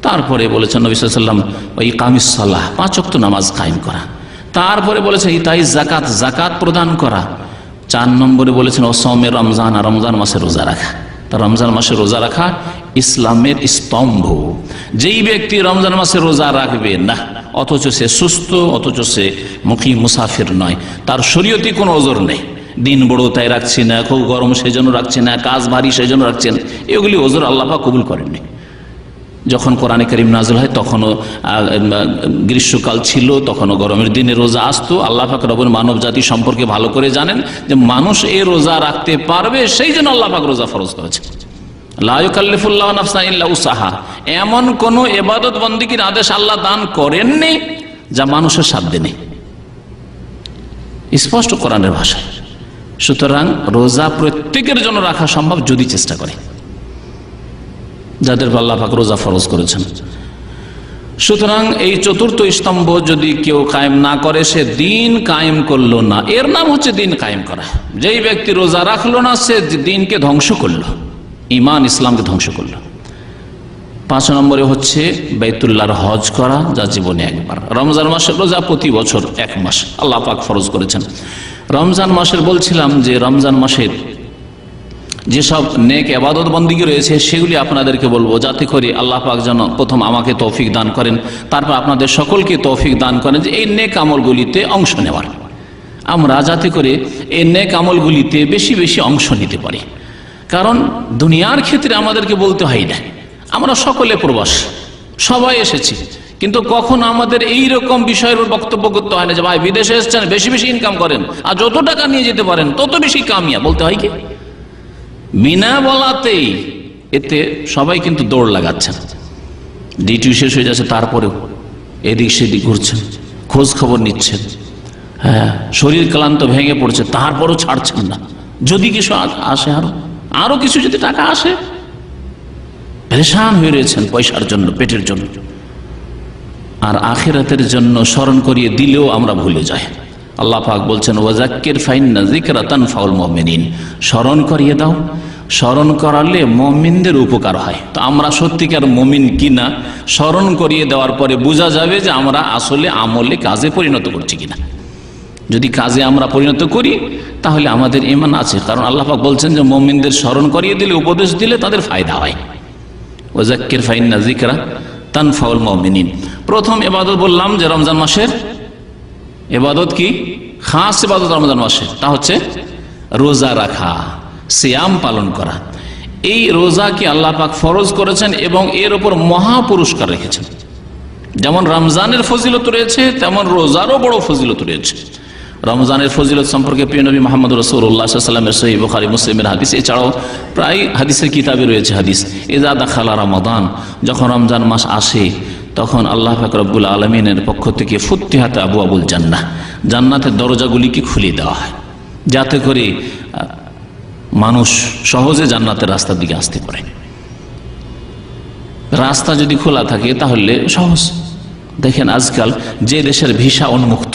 তারপরে বলেছেন নবী সাল্লাল্লাহু আলাইহি ওয়াসাল্লাম ওয়া ইকামিস সালাহ, 5 ওয়াক্ত নামাজ কায়েম করা। তারপরে বলেছেন ইতাইজ যাকাত, যাকাত প্রদান করা। 4 নম্বরে বলেছেন ওয়াসওমে রমজান, রমজান মাসে রোজা রাখা। তা রমজান মাসে রোজা রাখা ইসলামের স্তম্ভ। যেই ব্যক্তি রমজান মাসে রোজা রাখবে না, অথচ সে সুস্থ, অথচ সে মুকিম মুসাফির নয়, তার শরীয়তি কোনো ওজর নেই, দিন বড় তাই রাখছি না, খুব গরম সেই জন্য রাখছি না, কাজ ভারী সেই জন্য রাখছেন, এগুলি ওজর আল্লাহ পাক কবুল করেননি। যখন কোরআনে কারীম নাযিল হয় তখনও গ্রীষ্মকাল ছিল, তখনও গরমের দিনে রোজা আসতো। আল্লাহ পাক রব্বুল মানব জাতি সম্পর্কে ভালো করে জানেন যে মানুষ এই রোজা রাখতে পারবে, সেই জন্য আল্লাহ পাক রোজা ফরজ করেছে। লা ইউকাল্লিফুল্লাহু নাফসান ইল্লা উসআহা, এমন কোন ইবাদত বন্দেগীর আদেশ আল্লাহ দান করেননি যা মানুষের সাধ্যে নেই, স্পষ্ট কোরআনের ভাষায়। সুতরাং রোজা প্রত্যেকের জন্য রাখা সম্ভব যদি চেষ্টা করে, যাদের আল্লাহ পাক রোজা ফরজ করেছেন। সুতরাং এই 4র্থ স্তম্ভ যদি কেউ কায়েম না করে, সে দিন কায়েম করলো না। এর নাম হচ্ছে দিন কায়েম করা। যেই ব্যক্তি রোজা রাখলো না, সে দিনকে ধ্বংস করলো, ঈমান ইসলামকে ধ্বংস করলো। 5 নম্বরে হচ্ছে বাইতুল্লাহর হজ করা, যা জীবনে একবার। রমজান মাসের রোজা প্রতি বছর 1 মাস আল্লাহ পাক ফরজ করেছেন। রমজান মাসের বলছিলাম যে রমজান মাসের যেসব নেক ইবাদত বন্দেগী রয়েছে সেগুলি আপনাদেরকে বলবো, যাতে করে আল্লাহ পাক যেন প্রথম আমাকে তৌফিক দান করেন, তারপর আপনাদের সকলকে তৌফিক দান করেন যে এই নেক আমলগুলিতে অংশ নেওয়ার। আমরা যাতে করে এই নেক আমলগুলিতে বেশি বেশি অংশ নিতে পারি। কারণ দুনিয়ার ক্ষেত্রে আমাদেরকে বলতে হয় না, আমরা সকলে প্রবাস, সবাই এসেছি, কিন্তু কখন আমাদের এই রকম বিষয়ের বক্তব্য করতে হয় না যে ভাই বিদেশে এসেছেন, বেশি বেশি ইনকাম করেন, আর যত টাকা নিয়ে যেতে পারেন তত বেশি কামিয়া, বলতে হয় কি? বিনা বলাতেই এতে সবাই কিন্তু দৌড় লাগাচ্ছেন, ডিউটি শেষ হয়ে যাচ্ছে তারপরেও এদিক সেদিক ঘুরছেন, খোঁজ খবর নিচ্ছেন, হ্যাঁ শরীর ক্লান্ত ভেঙে পড়ছে তারপরও ছাড়ছেন না। যদি কিছু আসে, আরো কিছু যদি টাকা আসে, পেরেশান হয়ে রয়েছেন পয়সার জন্য, পেটের জন্য। আর আখিরাতের জন্য স্মরণ করিয়ে দিলেও আমরা ভুলে যাই। আল্লাহ পাক বলছেন ওয়াজাক্কির ফাইন্না যিকরা তানফাউল মুমিনিন, স্মরণ করিয়ে দাও, স্মরণ করালে মুমিনদের উপকার হয়। তো আমরা সত্যিকার মুমিন কিনা স্মরণ করিয়ে দেওয়ার পরে বোঝা যাবে যে আমরা আসলে আমলে কাজে পরিণত করছি কিনা। যদি কাজে আমরা পরিণত করি তাহলে আমাদের ঈমান আছে, কারণ আল্লাহ পাক বলছেন যে মুমিনদের স্মরণ করিয়ে দিলে, উপদেশ দিলে তাদের ফায়দা হয়। ওয়াজাক্কির ফাইন্না যিকরা তানফাউল মুমিনিন। প্রথম ইবাদত বললাম যে রমজান মাসের ইবাদত কি, খাস ইবাদত রমজান মাসে, তা হচ্ছে রোজা রাখা, সিয়াম পালন করা। এই রোজাকে আল্লাহ পাক ফরজ করেছেন এবং এর উপর মহা পুরস্কার রেখেছেন। যেমন রমজানের ফজিলত রয়েছে তেমন রোজারও বড় ফজিলত রয়েছে। রমজানের ফজিলত সম্পর্কে প্রিয় নবী মুহাম্মদ রাসূলুল্লাহ সাল্লাল্লাহু আলাইহি ওয়াসাল্লামের সহিহ বুখারী মুসলিমের হাদিস, এছাড়াও প্রায় হাদিসের কিতাবে রয়েছে হাদিস, ইযা দাখালা রমাদান, যখন রমজান মাস আসে তখন আল্লাহ পাক রব্বুল আলামিনের পক্ষ থেকে ফুতিহাত আবওয়াবুল জান্নাহ, জান্নাতের দরজাগুলিকে খুলে দেওয়া হয়, যাতে করে মানুষ সহজে জান্নাতের রাস্তার দিকে আসতে পারে। রাস্তা যদি খোলা থাকে তাহলে সহজ। দেখেন আজকাল যে দেশের ভিসা উন্মুক্ত,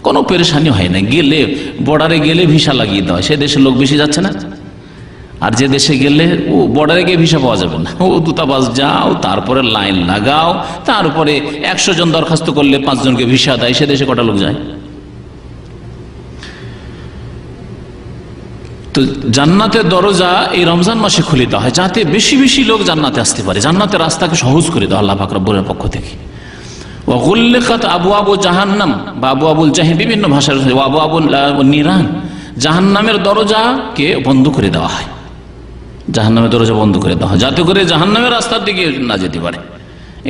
কোনো পেরেশানি হয় না, গেলে বর্ডারে গেলে ভিসা লাগিয়ে দেওয়া হয়, সে দেশের লোক বেশি যাচ্ছে না। আর যে দেশে গেলে ও বর্ডারে গিয়ে ভিসা পাওয়া যাবে না, ও দূতাবাস যাও, তারপরে লাইন লাগাও, তারপরে 100 জন দরখাস্ত করলে 5 জনকে ভিসা দেয়, সে দেশে কটা লোক যায়? তো জান্নাতের দরজা এই রমজান মাসে খুলে দেওয়া হয়, যাতে বেশি বেশি লোক জান্নাতে আসতে পারে, জান্নাতের রাস্তাকে সহজ করে দেওয়া আল্লাহ পাক রব্বুল পক্ষ থেকে। ওয়া গুল্লিকাত আবওয়াবু জাহান্নাম বা আবওয়াবুল জাহিম, বিভিন্ন ভাষায় আবওয়াবুল নিরান, জাহান্নামের দরজাকে বন্ধ করে দেওয়া হয়, জাহান্নামের দরজা বন্ধ করে দেওয়া হয়, যাতে করে জাহান্নামের রাস্তার দিকে না যেতে পারে।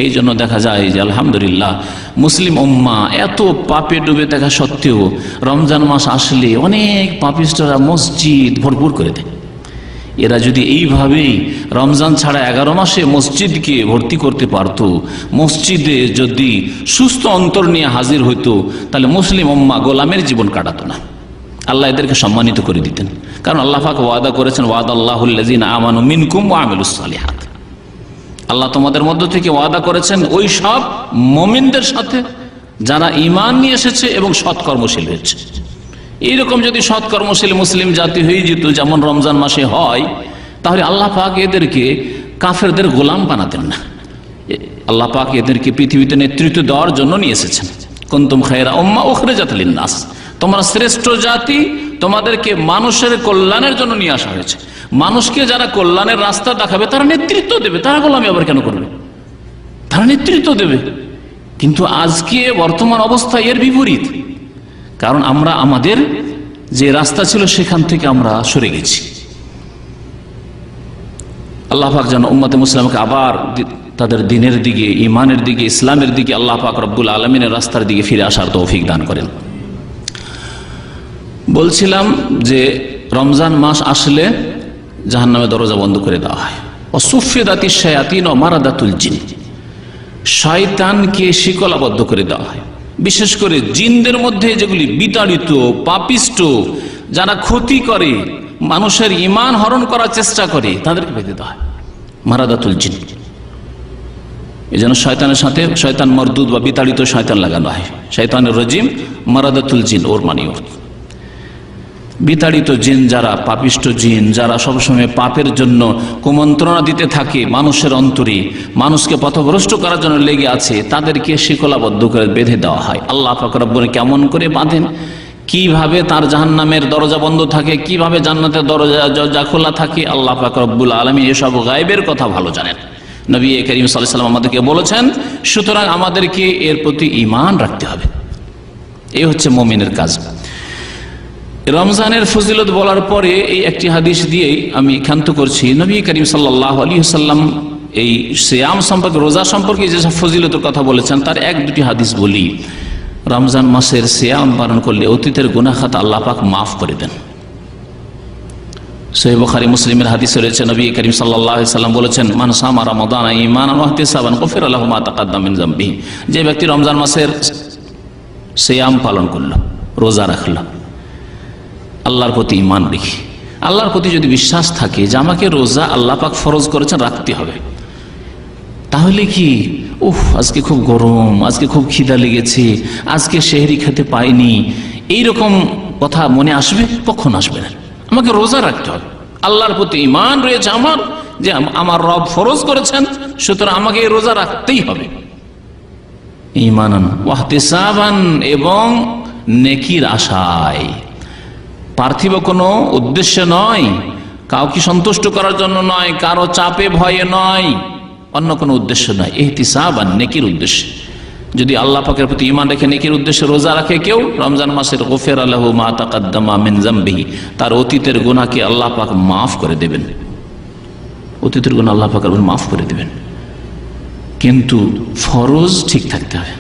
এই জন্য দেখা যায় যে আলহামদুলিল্লাহ মুসলিম উম্মাহ এত পাপে ডুবে থাকা সত্ত্বেও রমজান মাস আসলে অনেক পাপিষ্টরা মসজিদ ভরপুর করে দেয়। এরা যদি এইভাবেই রমজান ছাড়া 11 মাসে মসজিদকে ভর্তি করতে পারত, মসজিদে যদি সুস্থ অন্তর নিয়ে হাজির হইতো, তাহলে মুসলিম উম্মাহ গোলামের জীবন কাটাতো না, আল্লাহ এদেরকে সম্মানিত করে দিতেন। কারণ আল্লাহ পাক ওয়াদা করেছেন, ওয়াদাল্লাহুল্লাযিনা আমানু মিনকুম ওয়া আমিলুস সালিহাত, আল্লাহ তোমাদের মধ্য থেকে ওয়াদা করেছেন ওই সব মুমিনদের সাথে যারা ঈমান নিয়ে এসেছে এবং সৎকর্মশীল হয়েছে। এইরকম যদি সৎকর্মশীল মুসলিম জাতি হয়ে যেত যেমন রমজান মাসে হয়, তাহলে আল্লাহ পাক এদেরকে কাফেরদের গোলাম বানাতেন না। আল্লাহ পাক এদেরকে পৃথিবীতে নেতৃত্ব দেওয়ার জন্য নিয়ে এসেছেন। কুনতুম খায়রা উম্মাহ উখরিজাত লিন-নাস, তোমরা শ্রেষ্ঠ জাতি, তোমাদেরকে মানুষের কল্যাণের জন্য নিয়ে আসা হয়েছে। মানুষকে যারা কল্যাণের রাস্তা দেখাবে তারা নেতৃত্ব দেবে, তারা গোলামি আবার কেন করবে? তারা নেতৃত্ব দেবে। কিন্তু আজকে বর্তমান অবস্থা এর বিপরীত, কারণ আমরা আমাদের যে রাস্তা ছিল সেখান থেকে আমরা সরে গেছি। আল্লাহ পাক যেন উম্মতে মুসলিমকে আবার তাদের দ্বীনের দিকে, ঈমানের দিকে, ইসলামের দিকে, আল্লাহ পাক রব্বুল আলামিনের রাস্তার দিকে ফিরে আসার তৌফিক দান করেন। বলছিলাম যে রমজান মাস আসলে জাহান্নামের দরজা বন্ধ করে দেওয়া হয়। ওয়াসুফিদাতিশ শায়াতিন ওয়া মারাদাতুল জিন, শয়তানকে শিকলাবদ্ধ করে দেওয়া হয়। বিশেষ করে জিনদের মধ্যে যেগুলি বিতাড়িত, পাপিষ্ট, যারা ক্ষতি করে, মানুষের ঈমান হরণ করার চেষ্টা করে, তাদেরকে বেঁধে দেওয়া হয়, মারাদাতুল জিন। এই জন্য শয়তানের সাথে শয়তান মরদুদ বা বিতাড়িত শয়তান লাগানো হয়, শয়তানের রজিম, মারাদাতুল জিন ওর মানে। বিতাড়িত জিন যারা, পাপিষ্ট জিন যারা সবসময় পাপের জন্য কুমন্ত্রণা দিতে থাকে মানুষের অন্তরে, মানুষকে পথভ্রষ্ট করার জন্য লেগে আছে, তাদেরকে শিকলাবদ্ধ করে বেঁধে দেওয়া হয়। আল্লাহ পাক রব্বুল কেমন করে বাঁধেন, কিভাবে তার জাহান্নামের দরজা বন্ধ থাকে, কিভাবে জান্নাতের দরজা খোলা থাকে, আল্লাহ পাক রব্বুল আলামিন এসব গায়বের কথা ভালো জানেন। নবী করিম সাল্লাল্লাহু আলাইহি ওয়াসাল্লাম আমাদেরকে বলেছেন, সুতরাং আমাদেরকে এর প্রতি ঈমান রাখতে হবে। এই হচ্ছে মুমিনের কাজ। রমজানের ফজিলত বলার পরে এই একটি হাদিস দিয়েই আমি ক্ষান্ত করছি। নবী করিম সাল্লাল্লাহু আলাইহি ওয়াসাল্লাম এই সিয়াম সম্পর্কে, রোজা সম্পর্কে যেসব ফজিলতের কথা বলেছেন তার এক দুটি হাদিস বলি। রমজান মাসের সিয়াম পালন করলে অতীতের গুনাহ খাতা আল্লাহ পাক মাফ করে দেন। সহিহ বুখারী মুসলিমের হাদিসে রয়েছে, নবী করিম সাল্লাল্লাহু আলাইহি ওয়াসাল্লাম বলেছেন, মান সামা রমাদানা ঈমানান ওয়া ইহতিসাবান গুফিরা লাহু মা তাকাদ্দাম মিন যামবিহি। যে ব্যক্তি রমজান মাসের সিয়াম পালন করলো, রোজা রাখলো, আল্লাহর প্রতি ঈমান রেখে, আল্লাহর প্রতি যদি বিশ্বাস থাকে যে আমাকে রোজা আল্লাহ পাক ফরজ করেছেন, রাখতে হবে, তাহলে কি আজকে খুব গরম, আজকে খুব খিদা লেগেছে, আজকে সেহরি খেতে পাইনি, এইরকম কথা মনে আসবে? কখন আসবে না। আমাকে রোজা রাখতে হবে, আল্লাহর প্রতি ঈমান রয়েছে আমার, যে আমার রব ফরজ করেছেন, সুতরাং আমাকে এই রোজা রাখতেই হবে। ঈমানান ওয়া ইহতিসাবান, এবং নেকির আশায়, পার্থিব কোনো উদ্দেশ্য নয়, কাউকে সন্তুষ্ট করার জন্য নয়, কারো চাপে ভয়ে নয়, অন্য কোনো উদ্দেশ্য নয়। ইহতিসাবান, নেকির উদ্দেশ্যে। যদি আল্লাহ পাকের প্রতি ঈমান রেখে নেকির উদ্দেশ্যে রোজা রাখে কেউ, রমজান মাসের গুফিরা লাহু মা তাকাদ্দামা মিন যামবিহি, তার অতীতের গুনাহকে আল্লাহ পাক মাফ করে দেবেন। অতীতের গুনাহ আল্লাহ পাক মাফ করে দেবেন, কিন্তু ফরজ ঠিক থাকতে হবে।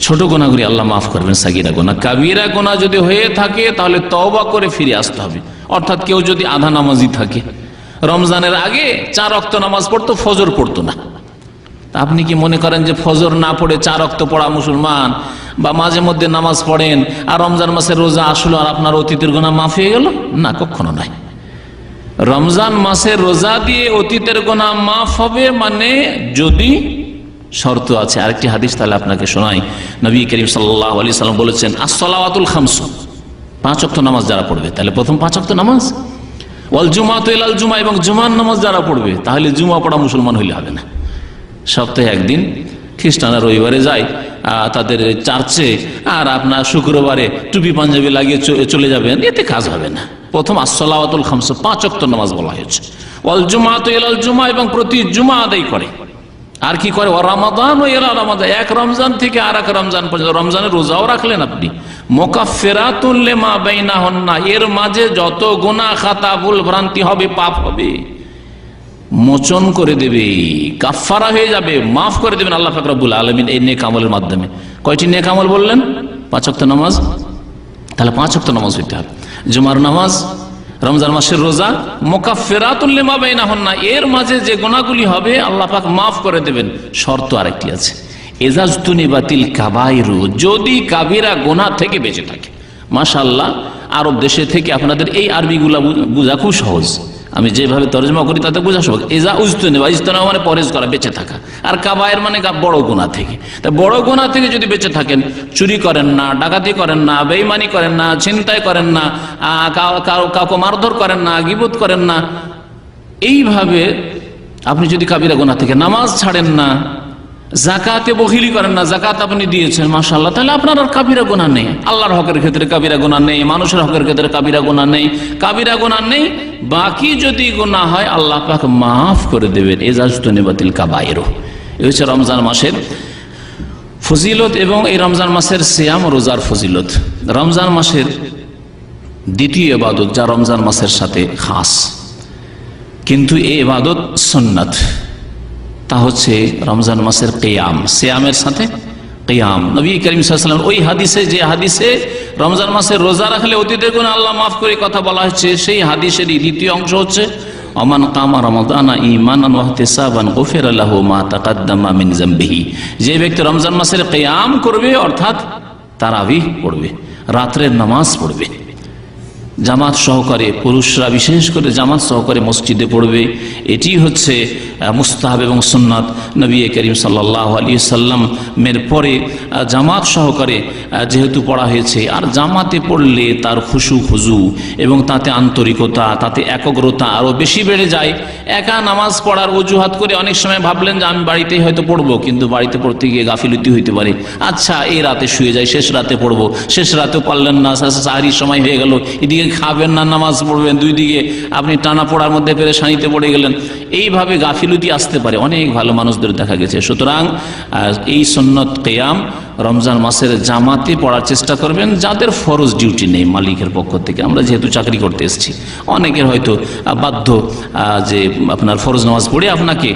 ছোট গুনাহগুলি আল্লাহ মাফ করবেন, সাগীরা গুনাহ। কাবীরা গুনাহ যদি হয়ে থাকে তাহলে তওবা করে ফিরে আসতে হবে। অর্থাৎ কেউ যদি আধা নামাজি থাকে, রমজানের আগে 4 ওয়াক্ত নামাজ পড়তো, ফজর পড়তো না, আপনি কি মনে করেন যে ফজর না পড়ে 4 ওয়াক্ত পড়া মুসলমান, বা মাঝে মধ্যে নামাজ পড়েন আর রমজান মাসের রোজা আসলো আর আপনার অতীতের গুনাহ মাফ হয়ে গেল? না, কখনো নয়। রমজান মাসের রোজা দিয়ে অতীতের গুনাহ মাফ হবে, মানে যদি শর্ত আছে। আরেকটি হাদিস তাহলে আপনাকে শোনাই। নবী করিম সাল্লাল্লাহু আলাইহি ওয়াসাল্লাম বলেছেন, আস-সালাওয়াতুল খামসু, 5 ওয়াক্ত নামাজ যারা পড়বে, তাহলে প্রথম 5 ওয়াক্ত নামাজ, ওয়াল জুমাতু ইলাল জুমা, এবং জুমার নামাজ যারা পড়বে, তাহলে জুমা পড়া মুসলমান হইলে হবে না। সপ্তাহে একদিন খ্রিস্টানরা রবিবারে যায় তাদের চার্চে, আর আপনার শুক্রবারে টুপি পাঞ্জাবি লাগিয়ে চলে যাবেন, এতে কাজ হবে না। প্রথম আস-সালাওয়াতুল খামসু, 5 ওয়াক্ত নামাজ বলা হয়েছে। ওয়াল জুমাতু ইলাল জুমা, এবং প্রতি জুমা আদায় করে। আর কি করে? রমাদান ও ইলা রমাদান, এক রমজান থেকে আর এক রমজান পর্যন্ত। রমজানের রোজাও রাখলেন আপনি। মুকাফফিরাতুল লিমা বাইনাহুন্না, এর মাঝে যত গুনাহ খাতা, ভুল ভ্রান্তি হবে, পাপ হবে, মোচন করে দেবে, কাফফারা হয়ে যাবে, মাফ করে দেবেন আল্লাহ পাক রব্বুল আলামিন এই নেক আমলের মাধ্যমে। কয়টি নেক আমল বললেন? 5 ওয়াক্ত নামাজ, তাহলে 5 ওয়াক্ত নামাজ হইতে হবে। জুমার নামাজ, রমজান মাসের রোজা, মুকাফফিরাতুল লিমা বাইনাহুন্না, এর মাঝে যে গুনাহগুলি হবে আল্লাহ পাক মাফ করে দেবেন। শর্ত আরেকটি আছে, ইজাজতুনিবাতিল কাবাইরু, যদি কাবিরা গুনাহ থেকে বেঁচে থাকে। মাশাআল্লাহ, আরব দেশে থেকে আপনাদের এই আরবিগুলা বোঝা খুব সহজ। আমি যেভাবে তর্জমা করি তাতে বোঝা সহজ। ইজাজতুনিবা, ইজতিনাব মানে পরহেজ করা, বেঁচে থাকা, আর কাবায়ের মানে বড় গুনাহ থেকে। তা বড় গুনাহ থেকে যদি বেঁচে থাকেন, চুরি করেন না, ডাকাতি করেন না, বেঈমানি করেন না, ছিনতাই করেন না, কাউকে মারধর করেন না, গীবত করেন না, এইভাবে আপনি যদি কাবিরা গুনাহ থেকে, নামাজ ছাড়েন না, যাকাতে বখিলি করেন না, যাকাত আপনি দিয়েছেন, মাশাআল্লাহ, তাহলে আপনার আর কাবিরা গুনাহ নেই। আল্লাহর হকের ক্ষেত্রে কাবিরা গুনাহ নেই, মানুষের হকের ক্ষেত্রে কাবিরা গুনাহ নেই, কাবিরা গুনাহ নেই। বাকি যদি গুনাহ হয় আল্লাহ পাক মাফ করে দেবেন। ইজাজতুনিবাতিল কাবাইরু, এই হচ্ছে রমজান মাসের ফজিলত এবং এই রমজান মাসের সিয়াম রোজার ফজিলত। রমজান মাসের দ্বিতীয় ইবাদত, যা রমজান মাসের সাথে খাস, কিন্তু এই ইবাদত সুন্নাত, তা হচ্ছে রমজান মাসের কিয়াম, সিয়ামের সাথে কিয়াম। নবী করিম সাল্লাল্লাহু আলাইহি ওয়াসাল্লাম ওই হাদিসে, যে হাদিসে রমজান মাসের রোজা রাখলে অতীতের গুনাহ আল্লাহ মাফ করে কথা বলা হয়েছে, সেই হাদিসেরই দ্বিতীয় অংশ হচ্ছে, ওমান কামা রমাদানা ঈমানান ওয়া ইহতিসাবান গুফিরা লাহু মা তাকাদ্দামা মিন যামবিহি, যে ব্যক্তি রমজান মাসের কিয়াম করবে, অর্থাৎ তারাবিহ পড়বে, রাতের নামাজ পড়বে, জামাত সহকারে, পুরুষরা বিশেষ করে জামাত সহকারে মসজিদে পড়বে, এটি হচ্ছে মুস্তাহাব এবং সুন্নাত। নবী করিম সাল্লাল্লাহু আলাইহি সাল্লামের পরে জামাত সহকারে যেহেতু পড়া হয়েছে, আর জামাতে পড়লে তার খুশু খুজু এবং তাতে আন্তরিকতা, তাতে একাগ্রতা আরও বেশি বেড়ে যায়। একা নামাজ পড়ার অজুহাত করে অনেক সময় ভাবলেন যে আমি বাড়িতেই হয়তো পড়বো, কিন্তু বাড়িতে পড়তে গিয়ে গাফিলতি হইতে পারে। আচ্ছা, এই রাতে শুয়ে যাই, শেষ রাতে পড়বো, শেষ রাতেও পারলেন না, সাহারির সময় হয়ে গেল, এদিকে খাবেন না, নামাজ পড়বেন, দুই দিকে আপনি টানা পড়ার মধ্যে পেরেশানিতে পড়ে গেলেন। এইভাবে গাফিলতি আসতে পারে, অনেক ভালো মানুষদের দেখা গেছে। সুতরাং এই সুন্নত কিয়াম রমজান মাসের জামাতে পড়ার চেষ্টা করবেন, যাদের ফরজ ডিউটি নেই মালিকের পক্ষ থেকে। আমরা যেহেতু চাকরি করতে এসেছি, অনেকের হয়তো বাধ্য যে আপনার ফরজ নামাজ পড়ে আপনাকে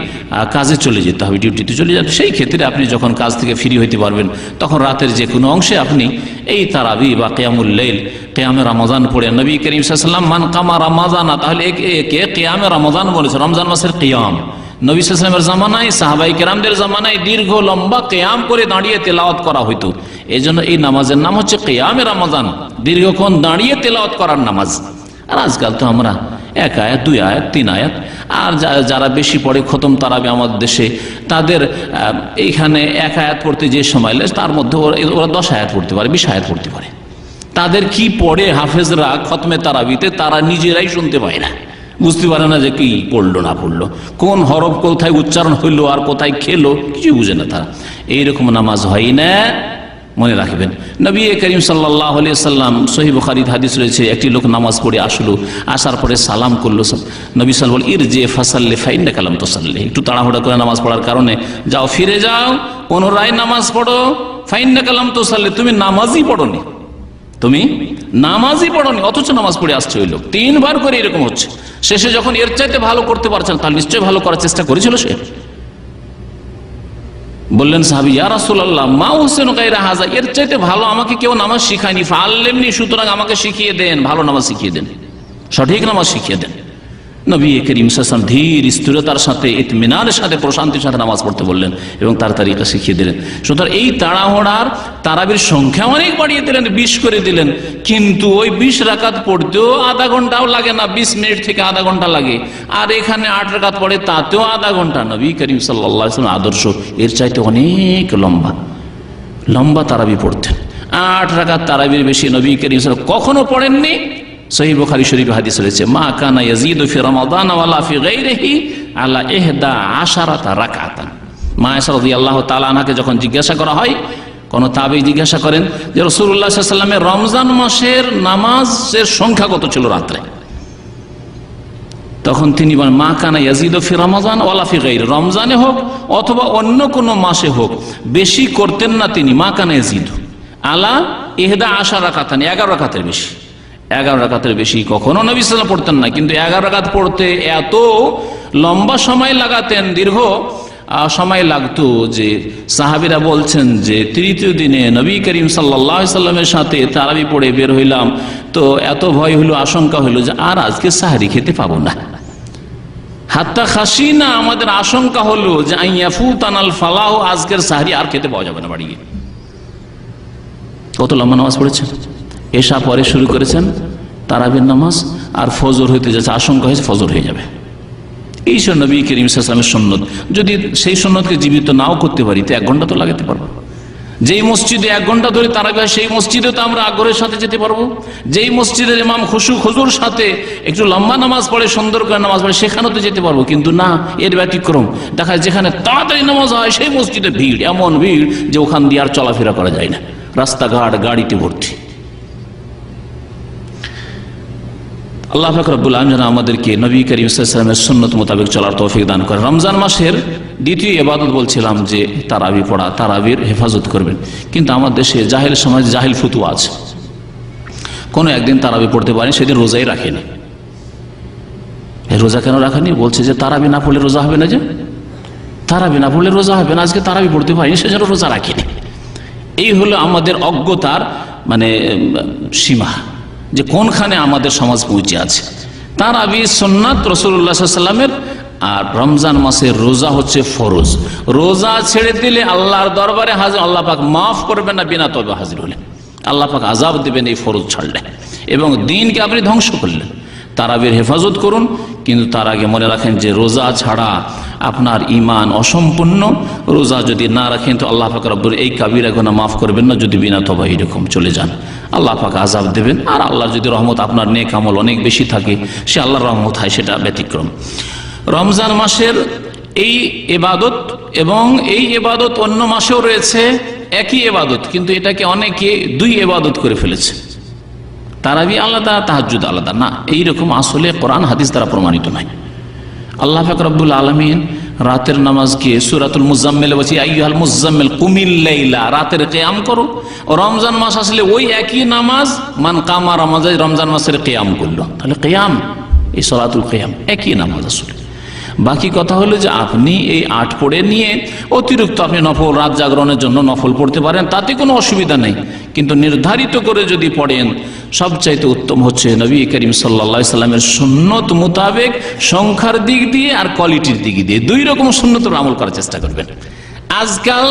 কাজে চলে যেতে হবে, ডিউটিতে চলে যাবে। সেই ক্ষেত্রে আপনি যখন কাজ থেকে ফ্রি হইতে পারবেন, তখন রাতের যে কোনো অংশে আপনি এই তারাবি বা কিয়ামুল লাইল, কিয়ামে রমজান পড়ে, নবী করিম সাল্লাল্লাহু আলাইহি ওয়াসাল্লাম মান কামা রমাজানা, তাহলে একে কিয়ামে রমজান বলেছে, রমজান মাসের কিয়াম। নবী সাল্লাল্লাহু আলাইহি ওয়াসাল্লামের জামানায়, সাহাবায়ে কেরামদের জামানায় দীর্ঘ লম্বা কিয়াম করে দাঁড়িয়ে তেলাওয়াত করা হইতো। এই জন্য এই নামাজের নাম হচ্ছে কিয়ামে রমজান, দীর্ঘক্ষণ দাঁড়িয়ে তেলাওয়াত করার নামাজ। আর আজকাল তো আমরা 1 আয়াত 2 আয়াত 3 আয়াত, আর যারা বেশি পড়ে খতম তারাবি আমাদের দেশে, তাদের এইখানে 1 আয়াত পড়তে যে সময় লাগে, তার মধ্যে ওরা 10 আয়াত পড়তে পারে, 20 আয়াত পড়তে পারে। তাদের কি পড়ে হাফেজরা খতমে তারাবিতে, তারা নিজেরাই শুনতে পায় না, বুঝতে পারে না যে কি পড়লো না পড়লো, কোন হরফ কোথায় উচ্চারণ হইলো আর কোথায় খেলো, কিছু বুঝে না তারা। এইরকম নামাজ হয় না, মনে রাখবেন। নবী করিম সাল্লাল্লাহু আলাইহি ওয়াসাল্লাম, সহিহ বুখারীতে হাদিস রয়েছে, একটি লোক নামাজ পড়ে আসলো, আসার পরে সালাম করলো। নবী সাল্লাল্লাহু আলাইহি ওয়াসাল্লাম ইরজি ফাসাল্লি ফাইন্নাকা লাম তুসাল্লি, একটু তাড়াহুড়া করে নামাজ পড়ার কারণে যাও, ফিরে যাও, পুনরায় নামাজ পড়ো। ফাইন্নাকা লাম তুসাল্লি, তুমি নামাজই পড়োনি, তুমি নামাজই পড়োনি, অথচ নামাজ পড়ে আসছে ওই লোক। 3 বার করে এরকম হচ্ছে। শেষে যখন এর চাইতে ভালো করতে পারছেন, তাহলে নিশ্চয়ই ভালো করার চেষ্টা করেছিল সে। বললেন সাহাবী, ইয়া রাসূলুল্লাহ মা উহসিনু গায়রা হাযা, এর চাইতে ভালো আমাকে কেউ নামাজ শিখায়নি, ফাআল্লিমনি, সুতরাং আমাকে শিখিয়ে দেন, ভালো নামাজ শিখিয়ে দেন, সঠিক নামাজ শিখিয়ে দেন। নবী করিম সাল্লাল্লাহু আলাইহি ওয়াসাল্লাম ধীর স্থিরতার সাথে, ইতমিনানের সাথে, প্রশান্তির সাথে নামাজ পড়তে বললেন এবং তার তারিকা শিখিয়ে দিলেন। সুতরাং এই তাড়াহুড়ার তারাবির সংখ্যা অনেক বাড়িয়ে দিলেন, 20 করে দিলেন, কিন্তু ওই 20 রাকাত পড়তেও আধা ঘন্টাও লাগে না, 20 মিনিট থেকে আধা ঘন্টা লাগে। আর এখানে 8 রাকাত পড়ে, তাতেও আধা ঘন্টা। নবী করিম সাল্লাল্লাহু আলাইহি ওয়াসাল্লাম আদর্শ এর চাইতে অনেক লম্বা তারাবি পড়তেন। 8 রাকাত তারাবির বেশি নবী করিম সাল্লাল্লাহু আলাইহি ওয়াসাল্লাম কখনো পড়েননি। সহিহ বুখারী শরীফে হাদিস রয়েছে, মা কানা ইয়াজিদু ফি রমাদান ওয়ালা ফি গায়রিহি আলা 11 রাকাতান। মা আয়েশা রাদিয়াল্লাহু তাআলা আনহাকে যখন জিজ্ঞাসা করা হয়, কোন তাবেঈ জিজ্ঞাসা করেন যে রাসূলুল্লাহ সাল্লাল্লাহু আলাইহি ওয়াসাল্লামের রমজান মাসের নামাজের সংখ্যা কত ছিল রাতে, তখন তিনি বলেন, মা কানা ইয়াজিদু ফি রমাদান ওয়ালা ফি গায়রি, রমজানে হোক অথবা অন্য কোনো মাসে হোক, বেশি করতেন না তিনি। মা কানা ইয়াজিদু আলা 11 রাকাতান, 11 রাকাতের বেশি। 11 রাকাতের বেশি কখনো নবী সাল্লাল্লাহু আলাইহি ওয়াসাল্লাম পড়তেন না, কিন্তু 11 রাকাত পড়তে এত লম্বা সময় লাগাতেন, দীর্ঘ সময় লাগতো যে সাহাবীরা বলছেন যে তৃতীয় দিনে নবী করিম সাল্লাল্লাহু আলাইহি ওয়াসাল্লামের সাথে তারাবি পড়ে বের হইলাম, তো এত ভয় হইল, আশঙ্কা হইল যে আর আজকে সাহরি খেতে পাবো না। হাত্তা খাসিনা, আমাদের আশঙ্কা হলো যে আইয়াফুতানাল ফালাহ, আজকের সাহরি আর খেতে পাওয়া যাবে না বাড়ি গিয়ে। কত লম্বা নামাজ পড়েছেন। এশা পরে শুরু করেছেন তারাবির নামাজ, আর ফজর হইতে যাচ্ছে, আশঙ্কা হয়েছে ফজর হয়ে যাবে। এই সব নবী করিম সাল্লাল্লাহু আলাইহি ওয়াসাল্লামের সুন্নত, যদি সেই সুন্নতকে জীবিত নাও করতে পারি তো 1 ঘন্টা তো লাগাতে পারবো। যেই মসজিদে 1 ঘন্টা ধরে তারাবি হয়, সেই মসজিদে তো আমরা আগ্রহের সাথে যেতে পারবো। যেই মসজিদের ইমাম খুশু খুজুর সাথে একটু লম্বা নামাজ পড়ে, সুন্দর করে নামাজ পড়ে, সেখানেও তো যেতে পারবো। কিন্তু না, এর ব্যতিক্রম দেখা যায়, যেখানে তাড়াতাড়ি নামাজ হয় সেই মসজিদে ভিড়, এমন ভিড় যে ওখান দিয়ে আর চলাফেরা করা যায় না, রাস্তাঘাট গাড়িতে ভর্তি। আল্লাহ পাক রব্বুল আলামিন যেন আমাদেরকে নবী করিম সাল্লাল্লাহু আলাইহি ওয়াসাল্লামের সুন্নত মোতাবেক চলার তৌফিক দান করেন। রমজান মাসের দ্বিতীয় ইবাদত বলছিলাম যে তারাবি পড়া, তারাবির হেফাজত করবেন। কিন্তু আমার দেশে জাহেল সমাজ, জাহেল ফতুয়া আছে, কোনো একদিন তারাবি পড়তে পারেনি, সেদিন রোজাই রাখেনি। রোজা কেন রাখেনি? বলছে যে তারাবি না পড়লে রোজা হবে না, যে তারাবি না পড়লে রোজা হবে না, আজকে তারাবি পড়তে পারিনি, সেজন্য রোজা রাখেনি। এই হলো আমাদের অজ্ঞতার সীমা, যে কোনখানে আমাদের সমাজ পৌঁছে আছে। তারাবি সুন্নাত রাসূলুল্লাহ সাল্লাল্লাহু আলাইহি ওয়াসাল্লামের, আর রমজান মাসের রোজা হচ্ছে ফরজ। রোজা ছেড়ে দিলে আল্লাহর দরবারে হাজির, আল্লাহ পাক মাফ করবেন না বিনা তওবা হাজির হলে, আল্লাহ পাক আযাব দিবেন এই ফরজ ছাড়লে। এবং দিনকে আপনি ধ্বংস করলেন। তারাবির হেফাজত করুন, কিন্তু তার আগে মনে রাখেন যে রোজা ছাড়া আপনার ঈমান অসম্পূর্ণ। রোজা যদি না রাখেন তো আল্লাহ পাক রব্বুল এই কাবিরা গুনাহ মাফ করবেন না। যদি বিনা তওবা এরকম চলে যান, আল্লাহ পাক আযাব দেবেন। আর আল্লাহর যদি রহমত, আপনার নেক আমল অনেক বেশি থাকে, সে আল্লাহর রহমত হয়, সেটা ব্যতিক্রম। রমজান মাসের এই ইবাদত এবং এই ইবাদত অন্য মাসেও রয়েছে, একই ইবাদত, কিন্তু এটাকে অনেকে দুই ইবাদত করে ফেলেছে। তারাবি আলাদা, তাহাজ্জুদ আলাদা না, এইরকম আসলে কোরআন হাদিস দ্বারা প্রমাণিত নয়। আল্লাহ পাক রব্বুল আলামিন রাতের নামাজকে সূরাতুল মুজাম্মিলে বলছে, আইয়ুহাল মুজাম্মিল কুমিল লাইলা, রাতের কিয়াম করো। রমজান মাস আসলে ওই একই নামাজ, মান কামা রমজান মাসের কিয়াম করলো, তাহলে কিয়াম, এই সালাতুল কিয়াম একই নামাজ আসলে। বাকি কথা হলো যে আপনি এই 8 পড়ে নিয়ে অতিরিক্ত আপনি নফল, রাত জাগরণের জন্য নফল পড়তে পারেন, তাতে কোনো অসুবিধা নেই। কিন্তু নির্ধারিত করে যদি পড়েন, সবচাইতে উত্তম হচ্ছে নবী করিম সাল্লাল্লাহু আলাইহি সাল্লামের সুন্নত মোতাবেক, সংখ্যার দিক দিয়ে আর কোয়ালিটির দিক দিয়ে দুই রকম সুন্নতের আমল করার চেষ্টা করবেন। আজকাল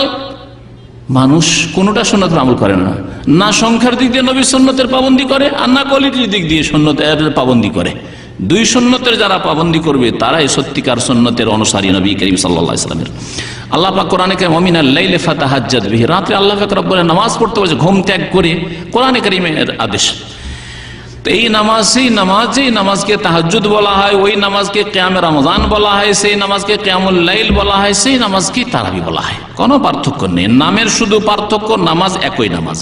মানুষ কোনোটা সুন্নতের আমল করে না, না সংখ্যার দিক দিয়ে নবী সুন্নতের পাবন্দি করে, আর না কোয়ালিটির দিক দিয়ে সুন্নতের পাবন্দি করে। দুই সুন্নতের যারা পাবন্দি করবে তারাই সত্যিকার সুন্নতের অনুসারী নবী করিম সাল্লাল্লাহু আলাইহি সাল্লামের। আল্লাহ পাক কোরআনে কারীমে ওয়ামিনাল লাইলি ফাতাহাজ্জাদ বিহি, রাতে আল্লাহ পাক রব্বুল নামাজ পড়তে বলেছে, ঘুম ত্যাগ করে, কোরআনে কারীমের আদেশ। তো এই নামাজকে তাহাজ্জুদ বলা হয়, ওই নামাজকে কিয়ামে রমজান বলা হয়, সেই নামাজকে কিয়ামুল লাইল বলা হয়, সেই নামাজকে তারাবি বলা হয়। কোনো পার্থক্য নেই, নামের শুধু পার্থক্য, নামাজ একই নামাজ।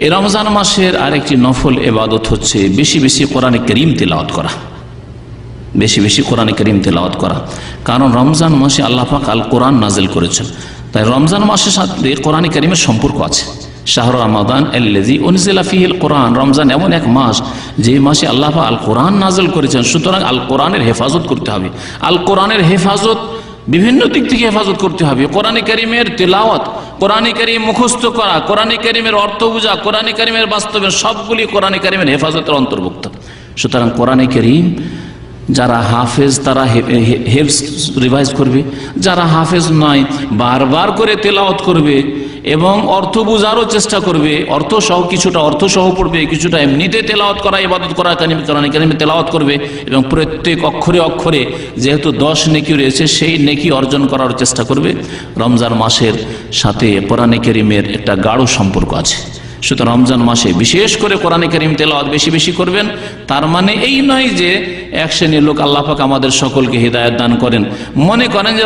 এই রমজান মাসের আরেকটি নফল ইবাদত হচ্ছে বেশি বেশি কোরআনে কারীম তিলাওয়াত করা, বেশি বেশি কোরআনে কারীম তিলাওয়াত করা। কারণ রমজান মাসে আল্লাহ পাক আল কোরআন নাজিল করেছেন, তাই রমজান মাসের সাথে কোরআনে কারীমের সম্পর্ক আছে। শাহরু রমাদান আল্লাযী উনজিলা ফীহিল কোরআন, রমজান এমন এক মাস যে মাসে আল্লাহ পাক আল কোরআন নাজিল করেছেন। সুতরাং আল কোরআনের হেফাজত করতে হবে। আল কোরআনের হেফাজত বিভিন্ন দিক থেকে হেফাজত করতে হবে। কোরআনে কারীমের তেলাওয়াত, কোরআনে কারীম মুখস্থ করা, কোরআনে কারীমের অর্থ বোঝা, কোরআনে কারীমের বাস্তবায়ন, সবগুলি কোরআনে কারীমের হেফাজতের অন্তর্ভুক্ত। সুতরাং কোরআনে কারীম যারা হাফেজ তারা হেফজ রিভাইজ করবে, যারা হাফেজ নয় বারবার করে তেলাওয়াত করবে এবং অর্থ বোঝারও চেষ্টা করবে। অর্থ সহ, কিছুটা অর্থ সহ পড়বে, কিছুটা এমনিতে তেলাওয়াত করা, ইবাদত করা, কোরআনে কারীমে তেলাওয়াত করবে এবং প্রত্যেক অক্ষরে অক্ষরে যেহেতু 10 নেকি রয়েছে, সেই নেকি অর্জন করার চেষ্টা করবে। রমজান মাসের সাথে কোরআনে কারীমের একটা গাঢ় সম্পর্ক আছে। সুতরাং রমজান মাসে বিশেষ করে কোরআনে কারীম তেলাওয়াত বেশি বেশি করবেন। তার মানে এই নয় যে এক শ্রেণীর লোক, আল্লাহ পাক আমাদের সকলকে হিদায়াত দান করেন, মনে করেন যে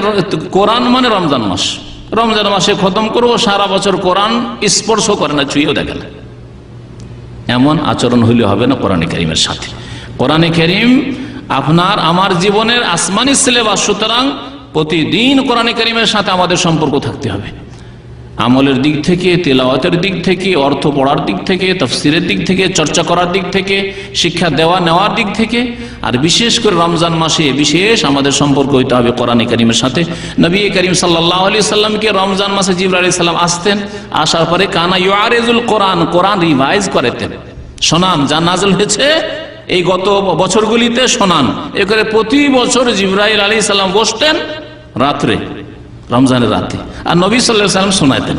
কোরআন মানে রমজান মাস, রমজান মাসে খতম করবো, সারা বছর কোরআন স্পর্শ করে না, ছুঁয়েও দেখে না। এমন আচরণ হইলে হবে না কোরআনে কারীমের সাথে। কোরআনে কারীম আপনার আমার জীবনের আসমানি সিলেবাস। সুতরাং প্রতিদিন কোরআনে কারীমের সাথে আমাদের সম্পর্ক থাকতে হবে, আমলের দিক থেকে, তেলাওয়াতের দিক থেকে, অর্থ পড়ার দিক থেকে, তাফসীরের দিক থেকে, চর্চা করার দিক থেকে, শিক্ষা দেওয়া নেওয়ার দিক থেকে। আর বিশেষ করে রমজান মাসে বিশেষ আমাদের সম্পর্ক হইতে হবে কোরআনে কারীমের সাথে। নবী করিম সাল্লাল্লাহু আলাইহি সাল্লামকে রমজান মাসে জিবরাইল আলাইহিস সালাম আসতেন, আসার পরে কানা ইউআরিজুল কোরআন, কোরআন রিভাইজ করাতেন, শোনান যা নাযিল হয়েছে এই গত বছরগুলিতে শোনান। এ করে প্রতি বছর জিবরাইল আলাইহিস সালাম বসতেন রাত্রে, রমজানের রাতে, আর নবী সাল্লাল্লাহু আলাইহি সাল্লাম শোনাতেন।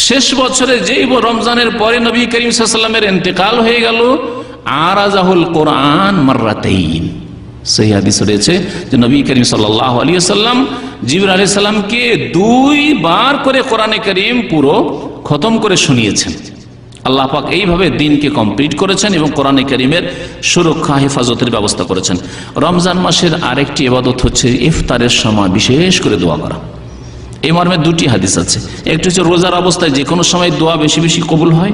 শেষ বছরে যেই রমজানের পরে নবী করিম সাল্লাল্লাহু আলাইহি সাল্লামের ইন্তেকাল হয়ে গেল, আরাজাহুল কোরআন মাররাতাইন, সেই হাদিস রয়েছে যে নবী করিম সাল্লাল্লাহু আলাইহি ওয়াসাল্লাম জিবরাইল আলাইহিস সালামকে 2 বার করে কোরআনে কারীম পুরো খতম করে শুনিয়েছেন। আল্লাহ পাক এইভাবে দিনকে কমপ্লিট করেছেন এবং কোরআনে কারীমের সুরক্ষা হেফাজতের ব্যবস্থা করেছেন। রমজান মাসের আরেকটি ইবাদত হচ্ছে ইফতারের সময় বিশেষ করে দোয়া করা। এই মর্মে 2টি হাদিস আছে। একটি হচ্ছে রোজার অবস্থায় যে কোনো সময় দোয়া বেশি বেশি কবুল হয়,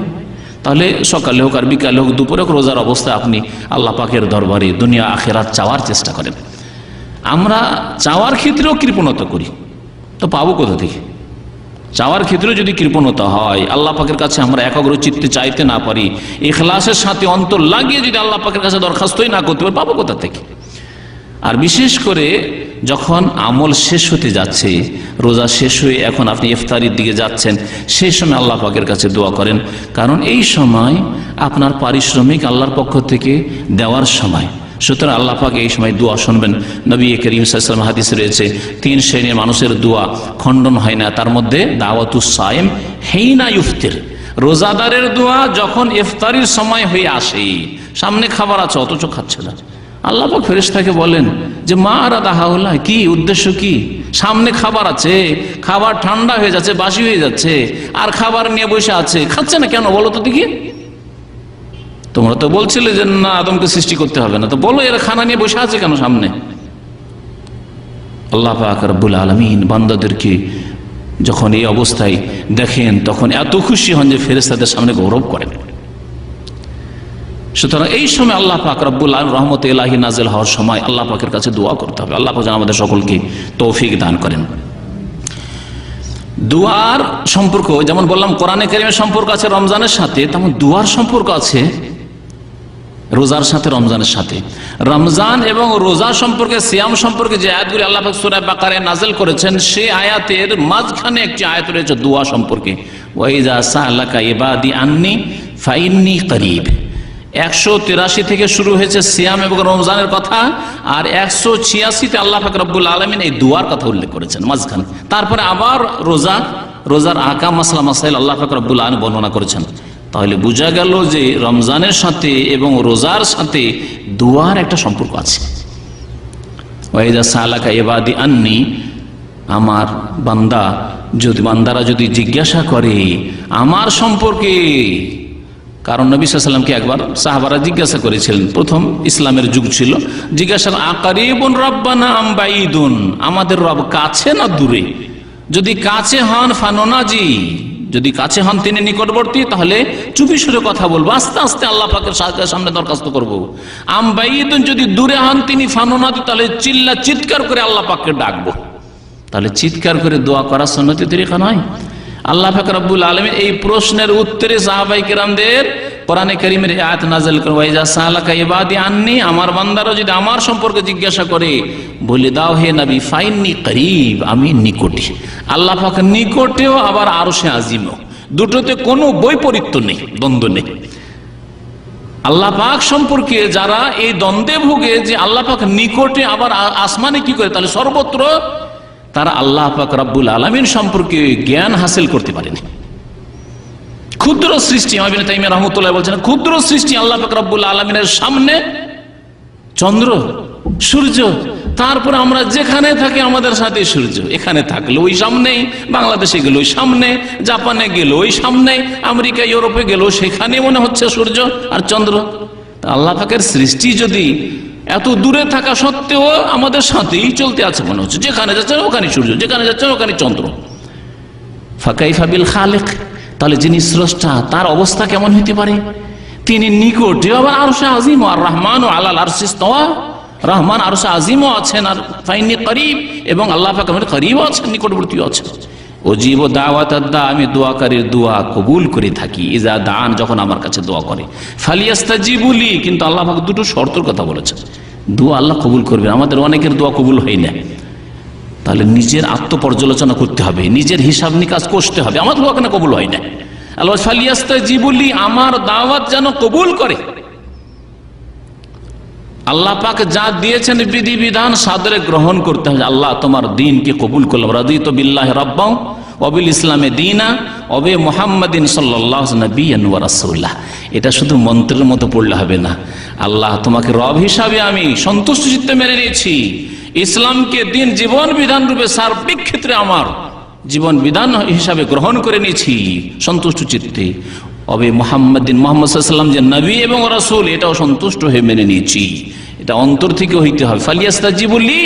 তাহলে সকালে হোক আর বিকালে হোক, দুপুরে হোক, রোজার অবস্থায় আপনি আল্লাহ পাকের দরবারে দুনিয়া আখিরাত চাওয়ার চেষ্টা করেন। আমরা চাওয়ার ক্ষেত্রেও কৃপণতা করি, তো পাবো কোথা থেকে? চাওয়ার ক্ষেত্রে যদি কৃপণতা হয়, আল্লাহ পাকের কাছে আমরা একাগ্র চিত্তে চাইতে না পারি, ইখলাসের সাথে অন্তর লাগিয়ে যদি আল্লাহ পাকের কাছে দরখাস্তই না করতে পারি, পাবো কোথা থেকে? আর বিশেষ করে যখন আমল শেষ হতে যাচ্ছে, রোজা শেষ হয়ে এখন আপনি ইফতারির দিকে যাচ্ছেন, সেই সময় আল্লাহ পাকের কাছে দোয়া করেন। কারণ এই সময় আপনার পারিশ্রমিক আল্লাহর পক্ষ থেকে দেওয়ার সময়। সুতরাং আল্লাহ পাক এই সময় দোয়া শুনবেন। নবী করিম সাল্লাল্লাহু আলাইহি ওয়াসাল্লাম হাদিসে রয়েছে 3 শ্রেণীর মানুষের দোয়া খণ্ডন হয় না, তার মধ্যে দাওয়াতুস সায়েম হিনা ইফতির, রোজাদারের দোয়া যখন ইফতারির সময় হয়ে আসে, সামনে খাবার আছে অথচ খাচ্ছে না, আল্লাহ পাক ফেরেশতাকে বলেন যে মা আরাদা হাউলা, কি উদ্দেশ্য, কি সামনে খাবার আছে, খাবার ঠান্ডা হয়ে যাচ্ছে, বাসি হয়ে যাচ্ছে, আর খাবার নিয়ে বসে আছে, খাচ্ছে না কেন বলো তো দেখি? তোমরা তো বলছিলে যে না আদমকে সৃষ্টি করতে হবে না, তো বলো এরা খানা নিয়ে বসে আছে কেন সামনে? আল্লাহ পাক রব্বুল আলামিন বান্দাদেরকে যখন এই অবস্থায় দেখেন তখন এত খুশি হন যে ফেরেশতাদের সামনে গৌরব করেন। সুতরাং এই সময় আল্লাহ পাক রব্বুল আলামিন রহমতে ইলাহি নাযিল হওয়ার সময় আল্লাহ পাকের কাছে দোয়া করতে হবে। আল্লাহ পাক যেন আমাদের সকলকে তৌফিক দান করেন। দুয়ার সম্পর্ক যেমন বললাম কোরআনে কারীমের সম্পর্ক আছে রমজানের সাথে, তেমন দুয়ার সম্পর্ক আছে রোজার সাথে, রমজানের সাথে। রমজান এবং রোজা সম্পর্কে, সিয়াম সম্পর্কে যে আয়াতগুলি আল্লাহ পাক সূরা বাকারায় নাযিল করেছেন, সেই আয়াতের মাঝখানে একটি আয়াত রয়েছে দোয়া সম্পর্কে, ওয়া ইযা সাআলাকা ইবাদি আন্নী ফাইন্নী করিব। 183 থেকে শুরু হয়েছে সিয়াম এবং রমজানের কথা, আর 186তে আল্লাহ পাক রব্বুল আলামিন এই দুয়ার কথা উল্লেখ করেছেন মাঝখানে। তারপরে আবার রোজার আহকাম মাসলা মাসাইল আল্লাহ পাক রব্বুল আলামিন বর্ণনা করেছেন। তাহলে বোঝা গেল যে রমজানের সাথে এবং রোজার সাথে দুয়ার একটা সম্পর্ক আছে। ওয়া ইযা সাআলাকা ইবাদি আন্নী, আমার বান্দারা যদি জিজ্ঞাসা করে আমার সম্পর্কে, কারণ নবী সাল্লাল্লাহু আলাইহি ওয়াসাল্লামকে একবার সাহাবারা জিজ্ঞাসা করেছিলেন, প্রথম ইসলামের যুগ ছিল, জিজ্ঞাসা আকারিবুন রাব্বানা আম বাঈদুন, আমাদের রব কাছে না দূরে? যদি কাছে হন ফানুনাজি, যদি কাছে হন তিনি নিকটবর্তী, তাহলে চুপি সুরে কথা বলবো, আস্তে আস্তে আল্লাহ পাকের সামনে দরখাস্ত করবো। আম বাঈদুন, যদি দূরে হন তিনি ফানুনাজি, তাহলে চিৎকার করে আল্লাহ পাককে ডাকবো। তাহলে চিৎকার করে দোয়া করা সুন্নতি তরিকা নয়। আল্লাহ পাক রব্বুল আলামিন এই প্রশ্নের উত্তরে সাহাবায়ে কেরামদের কোরআনে কারীমের আয়াত নাযিল করেন, ওয়া ইযা সাআলাকা ইবাদি আন্নী, আমার বান্দারা যদি আমার সম্পর্কে জিজ্ঞাসা করে বলে দাও হে নবী ফাইন্নী করিব, আমি নিকটে। আল্লাহ পাক নিকটেও আবার আরশে আজিমও, দুটোতে কোনো বৈপরীত্য নেই, দ্বন্দ্ব নেই। আল্লাহ পাক সম্পর্কে যারা এই দ্বন্দ্বে ভোগে যে আল্লাহ পাক নিকটে আবার আসমানে কি করে, তাহলে সর্বত্র তারা আল্লাহ পাক রব্বুল আলামিন সম্পর্কে জ্ঞান হাসিল করতে পারেনি। ক্ষুদ্র সৃষ্টি, ইবনে তাইমিয়া রাহমাতুল্লাহ বলছেন, ক্ষুদ্র সৃষ্টি আল্লাহ পাক রব্বুল আলামিনের সামনে চন্দ্র, সূর্য, তারপর আমরা যেখানে থাকি আমাদের সাথে সূর্য, এখানে থাকলে ওই সামনে, বাংলাদেশে গেল ওই সামনে, জাপানে গেল ওই সামনে, আমেরিকা ইউরোপে গেল সেখানে মনে হচ্ছে সূর্য আর চন্দ্র। আল্লাহ পাকের সৃষ্টি যদি এত দূরে থাকা সত্ত্বেও আমাদের সাথেই চলতে আছে মনে হচ্ছে, যেখানে যাচ্ছে ওখানে সূর্য, যেখানে যাচ্ছে ওখানে চন্দ্র। ফাকাইফা বিল খালিক, তাহলে যিনি স্রষ্টা তার অবস্থা কেমন হতে পারে? তিনি নিকটে আবার আরশে আজিম, আর রহমান আলাল আরশি ইস্তাওয়া, রহমান আরশে আজিমও আছেন, আর ফাইন্নী করিব, এবং আল্লাহ পাক আমাদের করিবও আছেন, নিকটবর্তীও আছেন। ওয়াজিবু দাওয়াতাদ দা, আমি দোয়াকারীর দোয়া কবুল করে থাকি, ইজা দান, যখন আমার কাছে দোয়া করে, ফালিয়াস্তাজিবুলি, কিন্তু আল্লাহ পাক দুটো শর্তের কথা বলেছেন, দোয়া আল্লাহ কবুল করবেন। আমাদের অনেকের দোয়া কবুল হয় না, তাহলে নিজের আত্মপর্যালোচনা করতে হবে, নিজের হিসাব নিকাশ করতে হবে, আমার দোয়া কেন কবুল হয় না। আল্লাহ ফালিয়াস্তাজিবুলি, আমার দাওয়াত যেন কবুল করে। আল্লাহ পাক যা দিয়েছেন বিধিবিধান সাদরে গ্রহণ করতে হবে। আল্লাহ তোমার দ্বীনকে কবুল করলাম, রাদিতু বিল্লাহি রাব্বান ওয়া বিল ইসলামে দীনা ওয়া বি মুহাম্মাদিন সাল্লাল্লাহু আলাইহি নাবিয়্যান ওয়া রাসূলা। এটা শুধু মন্ত্রের মতো পড়লে হবে না। আল্লাহ তোমাকে রব হিসাবে আমি সন্তুষ্ট চিত্তে মেনে নিয়েছি, ইসলামকে দিন জীবন বিধান রূপে সার্বিক ক্ষেত্রে আমার জীবন বিধান হিসাবে গ্রহণ করে নিয়েছি সন্তুষ্ট চিত্তে। অবে মুহাম্মাদিন, মুহাম্মদ সাল্লাল্লাহু আলাইহি ওয়াসাল্লাম যে নবী এবং রাসূল, এটাও সন্তুষ্ট হয়ে মেনে নিয়েছি। এটা অন্তর থেকে হইতে হবে। ফালিয়াস্তাজিবুলি,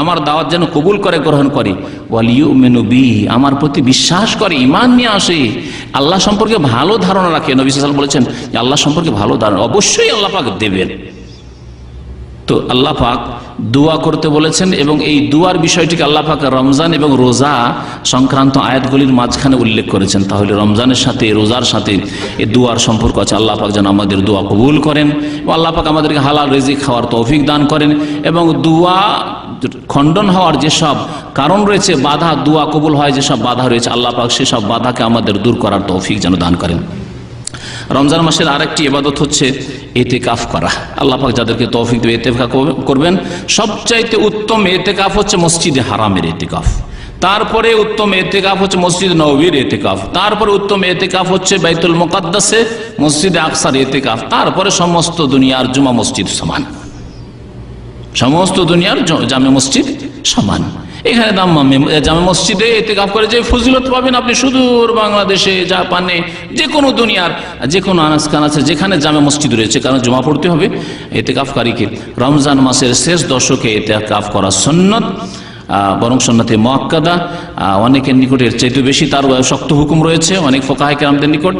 আমার দাওয়াত যেন কবুল করে, গ্রহণ করে। ওয়ালিউমিনু বি, আমার প্রতি বিশ্বাস করে, ঈমান নিয়ে আসে, আল্লাহ সম্পর্কে ভালো ধারণা রাখে। নবী সাল্লাল্লাহু আলাইহি ওয়াসাল্লাম বলেছেন যে আল্লাহ সম্পর্কে ভালো ধারণা অবশ্যই আল্লাহ পাক দেবেন। তো আল্লাহ পাক দোয়া করতে বলেছেন, এবং এই দোয়ার বিষয়টিকে আল্লাহ পাক রমজান এবং রোজা সংক্রান্ত আয়াতগুলির মাঝখানে উল্লেখ করেছেন। তাহলে রমজানের সাথে রোজার সাথে এই দোয়ার সম্পর্ক আছে। আল্লাহ পাক যেন আমাদের দোয়া কবুল করেন, এবং আল্লাহ পাক আমাদেরকে হালাল রিজিক খাওয়ার তৌফিক দান করেন, এবং দোয়া খণ্ডন হওয়ার যেসব কারণ রয়েছে, বাধা, দোয়া কবুল হয় যেসব বাধা রয়েছে, আল্লাহ পাক সেসব বাধাকে আমাদের দূর করার তৌফিক যেন দান করেন। রমজান মাসের আরেকটি ইবাদত হচ্ছে ইতিকাফ করা। আল্লাহ পাক যাদেরকে তৌফিক দেবে ইতিকাফ করবেন। সবচাইতে উত্তম ইতিকাফ হচ্ছে মসজিদে হারামের ইতিকাফ। তারপরে উত্তম এতেকাফ হচ্ছে মসজিদ নববীর এতেকাফ, তারপরে উত্তম এতেকাফ হচ্ছে বাইতুল মুকাদ্দাসে মসজিদে আকসার এতেকাফ, তারপরে সমস্ত দুনিয়ার জুমা মসজিদ সমান, সমস্ত দুনিয়ার জামে মসজিদ সমান। এখানে জামে মসজিদে এতেকাফ করে যে ফজিলত পাবেন আপনি সুদূর বাংলাদেশে, জাপানে, যে কোনো দুনিয়ার যে কোনো আনাজ কানাচে যেখানে জামে মসজিদ রয়েছে, কারণ জমা পড়তে হবে এতেকাফকারীকে। রমজান মাসের শেষ দশকে এতেকাফ করা সুন্নত, বরং সুন্নতে মুআক্কাদা। অনেকের নিকট এর চাইতে বেশি তার শক্ত হুকুম রয়েছে অনেক ফুকাহা কেরামদের নিকট।